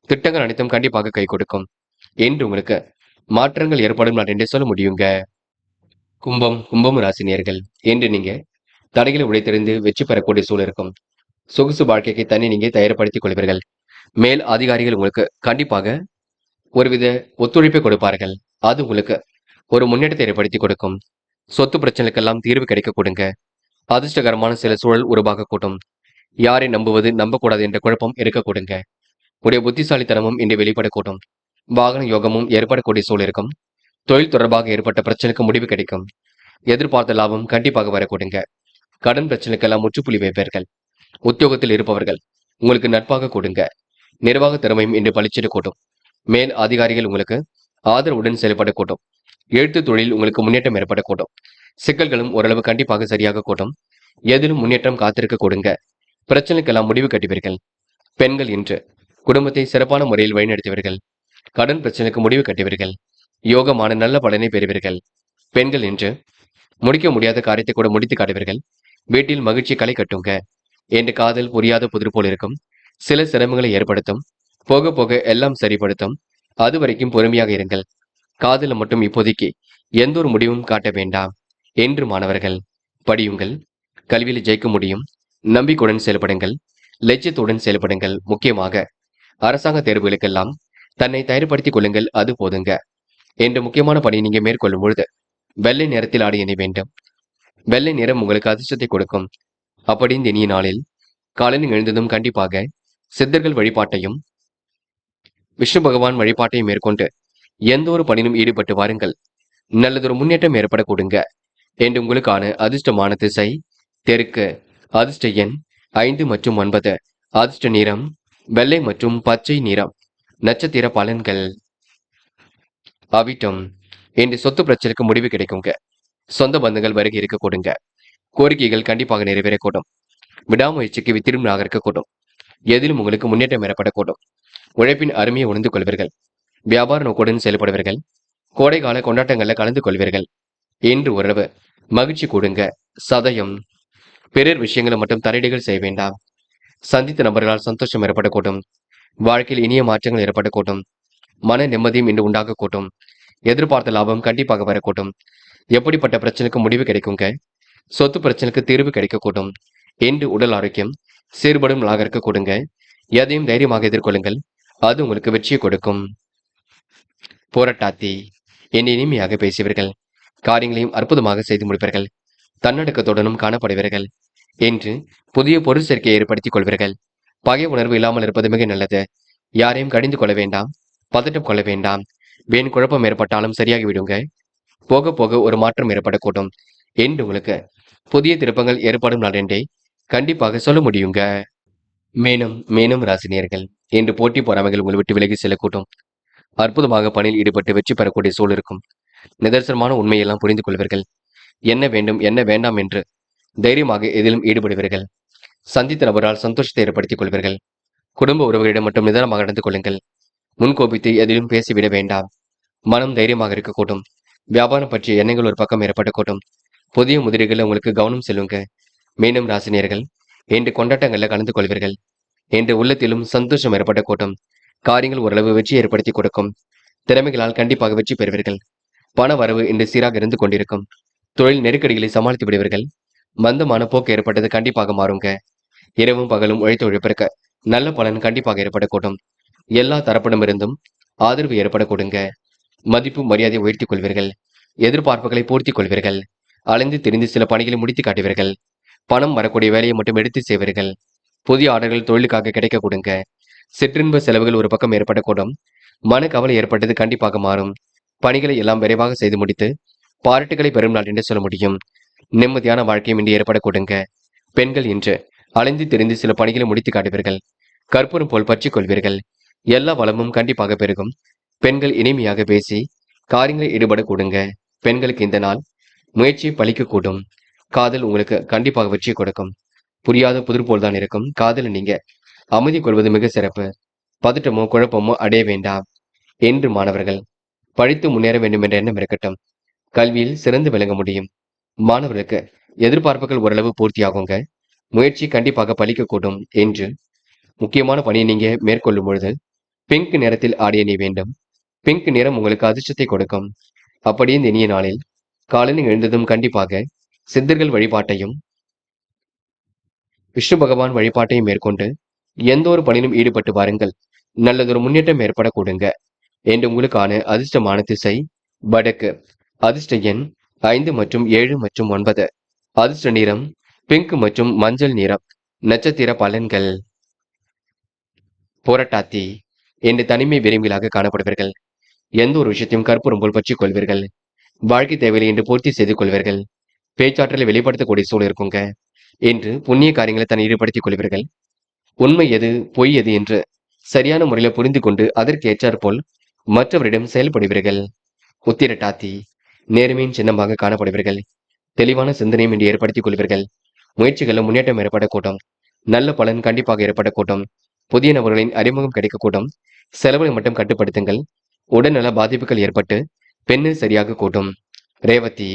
திட்டங்கள் அனைத்தும் கண்டிப்பாக கை கொடுக்கும். என்று உங்களுக்கு மாற்றங்கள் ஏற்படும் நான் என்று சொல்ல முடியுங்க. கும்பம் ராசினியர்கள் என்று நீங்க தடைகளை உடைத்தெறிந்து வெற்றி பெறக்கூடிய சூழல் இருக்கும். சொகுசு வாழ்க்கைக்கு தண்ணி நீங்க தயார்படுத்திக் கொள்வீர்கள். மேல் அதிகாரிகள் உங்களுக்கு கண்டிப்பாக ஒருவித ஒத்துழைப்பை கொடுப்பார்கள். அது உங்களுக்கு ஒரு முன்னேற்றத்தை ஏற்படுத்தி கொடுக்கும். சொத்து பிரச்சனைக்கெல்லாம் தீர்வு கிடைக்க கொடுங்க. அதிர்ஷ்டகரமான சில சூழல் உருவாக கூட்டும். யாரை நம்புவது நம்பக்கூடாது என்ற குழப்பம் இருக்க கொடுங்க. உடைய புத்திசாலித்தனமும் இன்று வெளிப்படக்கூடும். வாகன யோகமும் ஏற்படக்கூடிய சூழல் இருக்கும். தொழில் தொடர்பாக ஏற்பட்ட பிரச்சனைக்கு முடிவு கிடைக்கும். எதிர்பார்த்த லாபம் கண்டிப்பாக வரக்கூடுங்க. கடன் பிரச்சனைக்கெல்லாம் முற்றுப்புள்ளி வைப்பீர்கள். உத்தியோகத்தில் இருப்பவர்கள் உங்களுக்கு நட்பாக கொடுங்க. நிர்வாக திறமையும் இன்று பளிச்சிட கூட்டும். மேல் அதிகாரிகள் உங்களுக்கு ஆதரவுடன் செயல்படக்கூடும். எழுத்து தொழில் உங்களுக்கு முன்னேற்றம் ஏற்படக்கூடும். சிக்கல்களும் ஓரளவு கண்டிப்பாக சரியாக கூட்டும். எதிலும் முன்னேற்றம் காத்திருக்க கொடுங்க. பிரச்சனைக்கெல்லாம் முடிவு கட்டுவீர்கள். பெண்கள் இன்று குடும்பத்தை சிறப்பான முறையில் வழிநடத்துவீர்கள். கடன் பிரச்சனைக்கு முடிவு கட்டுவீர்கள். யோகமான நல்ல பலனை பெறுவீர்கள். பெண்கள் இன்று முடிக்க முடியாத காரியத்தை கூட முடித்து காட்டுவீர்கள். வீட்டில் மகிழ்ச்சி களை கட்டுங்க. என்று காதல் புரியாத புதிர் போல் இருக்கும். சில சிரமங்களை ஏற்படுத்தும். போக போக எல்லாம் சரிப்படுத்தும். அது வரைக்கும் பொறுமையாக இருங்கள். காதல மட்டும் இப்போதைக்கு எந்த ஒரு முடிவும் காட்ட வேண்டாம். என்று மாணவர்கள் படியுங்கள். கல்வியில் ஜெயிக்க முடியும். நம்பிக்கையுடன் செயல்படுங்கள். லட்சியத்துடன் செயல்படுங்கள். முக்கியமாக அரசாங்க தேர்வுகளுக்கெல்லாம் தன்னை தயார்படுத்திக் கொள்ளுங்கள். அது போதுங்க. என்று முக்கியமான பணி நீங்க மேற்கொள்ளும் பொழுது வெள்ளை நிறத்தில் ஆடை அணி வேண்டும். வெள்ளை நிறம் உங்களுக்கு அதிர்ஷ்டத்தை கொடுக்கும். அப்படி இந்த இனிய நாளில் காலையில் எழுந்ததும் கண்டிப்பாக சித்தர்கள் வழிபாட்டையும் விஷ்ணு பகவான் வழிபாட்டையும் மேற்கொண்டு எந்த ஒரு பணியிலும் ஈடுபட்டு வாருங்கள். நல்லதொரு முன்னேற்றம் ஏற்பட கொடுங்க. என்று உங்களுக்கான அதிர்ஷ்டமான திசை தெற்கு. அதிர்ஷ்ட எண் 5 மற்றும் 9. அதிர்ஷ்ட நிறம் வெள்ளை மற்றும் பச்சை நிறம். நட்சத்திர பலன்கள். அவிட்டம். இன்று சொத்து பிரச்சனைக்கு முடிவு கிடைக்குங்க. சொந்த பந்தங்கள் வருகை இருக்கக்கூடுங்க. கோரிக்கைகள் கண்டிப்பாக நிறைவேறக்கூடும். விடாமுயற்சிக்கு வித்திடும் இருக்கக்கூடும். எதிலும் உங்களுக்கு முன்னேற்றம் ஏற்படக்கூடும். உழைப்பின் அருமையை உணர்ந்து கொள்வீர்கள். வியாபார நோக்குடன் செயல்படுவீர்கள். கோடை கால கொண்டாட்டங்கள்ல கலந்து கொள்வீர்கள். இன்று உறவு மகிழ்ச்சி கூடுங்க. சதயம். பிறர் விஷயங்களை மட்டும் தலையீடுகள் செய்ய வேண்டாம். சந்தித்த நபர்களால் சந்தோஷம் ஏற்படக்கூடும். வாழ்க்கையில் இனிய மாற்றங்கள் ஏற்படக்கூடும். மன நிம்மதியும் இன்று உண்டாகக்கூடும். எதிர்பார்த்த லாபம் கண்டிப்பாக வரக்கூடும். எப்படிப்பட்ட பிரச்சனைக்கு முடிவு கிடைக்குங்க. சொத்து பிரச்சனைக்கு தீர்வு கிடைக்கக்கூடும். இன்று உடல் ஆரோக்கியம் சீர்படும் நாளாக இருக்கக்கூடுங்க. எதையும் தைரியமாக எதிர்கொள்ளுங்கள். அது உங்களுக்கு வெற்றியை கொடுக்கும். போராட்டாத்தி. என்னை இனிமையாக பேசுவீர்கள். காரியங்களையும் அற்புதமாக செய்து முடிப்பீர்கள். தன்னடக்கத்துடனும் காணப்படுவீர்கள். என்று புதிய பொருள் சேர்க்கையை ஏற்படுத்திக் கொள்வீர்கள். பகை உணர்வு இல்லாமல் இருப்பது மிக நல்லது. யாரையும் கடிந்து கொள்ள வேண்டாம். பதட்டம் கொள்ள வேண்டாம். வீண் குழப்பம் ஏற்பட்டாலும் சரியாகி விடுங்க. போக போக ஒரு மாற்றம் ஏற்படக்கூடும். என்று உங்களுக்கு புதிய திருப்பங்கள் ஏற்படும் நாள் என்றே கண்டிப்பாக சொல்ல முடியுங்க. மேலும் ராசினியர்கள். இன்று போட்டி பொறாமைகள் உங்களை விட்டு விலகி செல்லக்கூடும். அற்புதமாக பணியில் ஈடுபட்டு வெற்றி பெறக்கூடிய சூழல் இருக்கும். நிதர்சனமான உண்மையெல்லாம் புரிந்து கொள்வீர்கள். என்ன வேண்டும் என்ன வேண்டாம் என்று தைரியமாக எதிலும் ஈடுபடுவீர்கள். சந்தித்த நபரால் சந்தோஷத்தை ஏற்படுத்திக் கொள்வீர்கள். குடும்ப உறவுகளிடம் மட்டும் நிதானமாக நடந்து கொள்ளுங்கள். முன்கோபித்து எதிலும் பேசிவிட வேண்டாம். மனம் தைரியமாக இருக்கக்கூடும். வியாபாரம் பற்றிய எண்ணங்கள் ஒரு பக்கம் ஏற்படக்கூடும். புதிய முதலீடுகளில் உங்களுக்கு கவனம் செல்லுங்க. மீண்டும் ராசினியர்கள். இன்று கொண்டாட்டங்களில் கலந்து கொள்வீர்கள். இன்று உள்ளத்திலும் சந்தோஷம் ஏற்படக்கூடும். காரியங்கள் ஓரளவு வெற்றி ஏற்படுத்தி கொடுக்கும். திறமைகளால் கண்டிப்பாக வெற்றி பெறுவீர்கள். பண வரவு இன்று சீராக இருந்து கொண்டிருக்கும். தொழில் நெருக்கடிகளை சமாளித்து விடுவீர்கள். மந்தமான போக்கு ஏற்பட்டது கண்டிப்பாக மாறுங்க. இரவும் பகலும் உழைத்து உழைப்பிருக்க நல்ல பலன் கண்டிப்பாக ஏற்படக்கூடும். எல்லா தரப்பிடமிருந்தும் ஆதரவு ஏற்படக்கூடுங்க. மதிப்பு மரியாதை உயர்த்திக் கொள்வீர்கள். எதிர்பார்ப்புகளை பூர்த்தி கொள்வீர்கள். அலைந்து திரிந்து சில பணிகளை முடித்து காட்டுவீர்கள். பணம் வரக்கூடிய வேலையை மட்டும் எடுத்து செய்வீர்கள். புதிய ஆர்டர்கள் தொழிலுக்காக கிடைக்க கொடுங்க. சிற்றின்ப செலவுகள் ஒரு பக்கம் ஏற்படக்கூடும். மன கவலை ஏற்பட்டது கண்டிப்பாக மாறும். பணிகளை எல்லாம் விரைவாக செய்து முடித்து பாராட்டுகளை பெறும் நாள் என்று சொல்ல முடியும். நிம்மதியான வாழ்க்கையும் இன்று ஏற்படக்கூடுங்க. பெண்கள் இன்று அலைந்து திரிந்து சில பணிகளை முடித்து காட்டுவீர்கள். கற்பூரம் போல் பற்றிக் கொள்வீர்கள். எல்லா வளமும் கண்டிப்பாக பெருகும். பெண்கள் இனிமையாக பேசி காரியங்களில் ஈடுபட கூடுங்க. பெண்களுக்கு இந்த நாள் முயற்சி பலிக்கக்கூடும். காதல் உங்களுக்கு கண்டிப்பாக வெற்றி கொடுக்கும். புரியாத புதிர் போல்தான் இருக்கும். காதல் நீங்க அமைதி கொள்வது மிக சிறப்பு. பதட்டமோ குழப்பமோ அடைய வேண்டாம். என்று மாணவர்கள் படித்து முன்னேற வேண்டும் என்ற எண்ணம் இருக்கட்டும். கல்வியில் சிறந்து விளங்க முடியும். மாணவர்களுக்கு எதிர்பார்ப்புகள் ஓரளவு பூர்த்தியாகுங்க. முயற்சி கண்டிப்பாக பலிக்கக்கூடும். என்று முக்கியமான பணியை நீங்க மேற்கொள்ளும் பொழுது பிங்க் நிறத்தில் ஆடிய நீ வேண்டும். பிங்க் நிறம் உங்களுக்கு அதிர்ஷ்டத்தை கொடுக்கும். அப்படியே இந்த இனிய நாளில் காலையில் எழுந்ததும் கண்டிப்பாக சித்தர்கள் வழிபாட்டையும் விஷ்ணு பகவான் வழிபாட்டையும் மேற்கொண்டு எந்த ஒரு பணியிலும் ஈடுபட்டு வாருங்கள். நல்லதொரு முன்னேற்றம் ஏற்படக்கூடுங்க. என்று உங்களுக்கான அதிர்ஷ்டமான திசை வடக்கு. அதிர்ஷ்ட எண் 5 மற்றும் 7 மற்றும் 9. அதிர்ஷ்ட நிறம் பிங்க் மற்றும் மஞ்சள் நிறம். நட்சத்திர பலன்கள். போராட்டாத்தி. என்று தனிமை விரும்பிகளாக காணப்படுவீர்கள். எந்த ஒரு விஷயத்தையும் கற்பூரம் போல் பற்றிக் கொள்வீர்கள். வாழ்க்கை தேவையை என்று பூர்த்தி செய்து கொள்வீர்கள். பேச்சாற்றலை வெளிப்படுத்தக்கூடிய சூழல் இருக்குங்க. என்று புண்ணிய காரியங்களை தன்னை ஈடுபடுத்திக் கொள்வீர்கள். உண்மை எது பொய் எது என்று சரியான முறையில் புரிந்து கொண்டு அதற்கு ஏற்றாற் போல் மற்றவரிடம் செயல்படுவீர்கள். உத்திரட்டாத்தி. நேர்மையின் சின்னமாக காணப்படுவீர்கள். தெளிவான சிந்தனையும் இன்று ஏற்படுத்திக் கொள்வீர்கள். முயற்சிகளில் முன்னேற்றம் ஏற்படக்கூடும். நல்ல பலன் கண்டிப்பாக ஏற்படக்கூடும். புதிய நபர்களின் அறிமுகம் கிடைக்கக்கூடும். செலவுகளை மட்டும் கட்டுப்படுத்துங்கள். உடல்நல பாதிப்புகள் ஏற்பட்டு பெண்ணில் சரியாக கூட்டும். ரேவதி.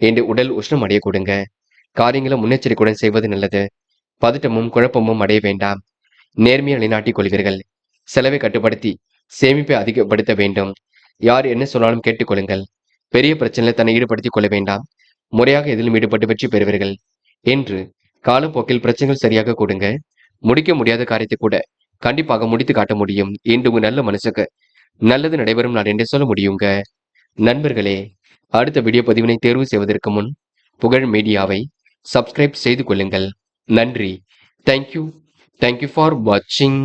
இன்று உடல் உஷ்ணம் அடைய கூடுங்க. காரியங்களை முன்னெச்சரிக்கையுடன் செய்வது நல்லது. பதட்டமும் குழப்பமும் அடைய வேண்டாம். நேர்மையை நிலைநாட்டிக் கொள்வீர்கள். செலவை கட்டுப்படுத்தி சேமிப்பை அதிகப்படுத்த வேண்டும். யார் என்ன சொன்னாலும் கேட்டுக்கொள்ளுங்கள். பெரிய பிரச்சனையில் தன்னை ஈடுபடுத்திக் கொள்ள வேண்டாம். முறையாக எதிலும் ஈடுபட்டு வெற்றி பெறுவீர்கள். என்று காலப்போக்கில் பிரச்சனைகள் சரியாக கூடுங்க. முடிக்க முடியாத காரியத்தை கூட கண்டிப்பாக முடித்து காட்ட முடியும். என்று உங்க நல்ல மனசுக்கு நல்லது நடைபெறும் நாள் என்று சொல்ல முடியுங்க. நண்பர்களே, அடுத்த வீடியோ பதிவினை தேர்வு செய்வதற்கு முன் புகழ் மீடியாவை சப்ஸ்கிரைப் செய்து கொள்ளுங்கள். நன்றி. தேங்க்யூ ஃபார் வாட்சிங்.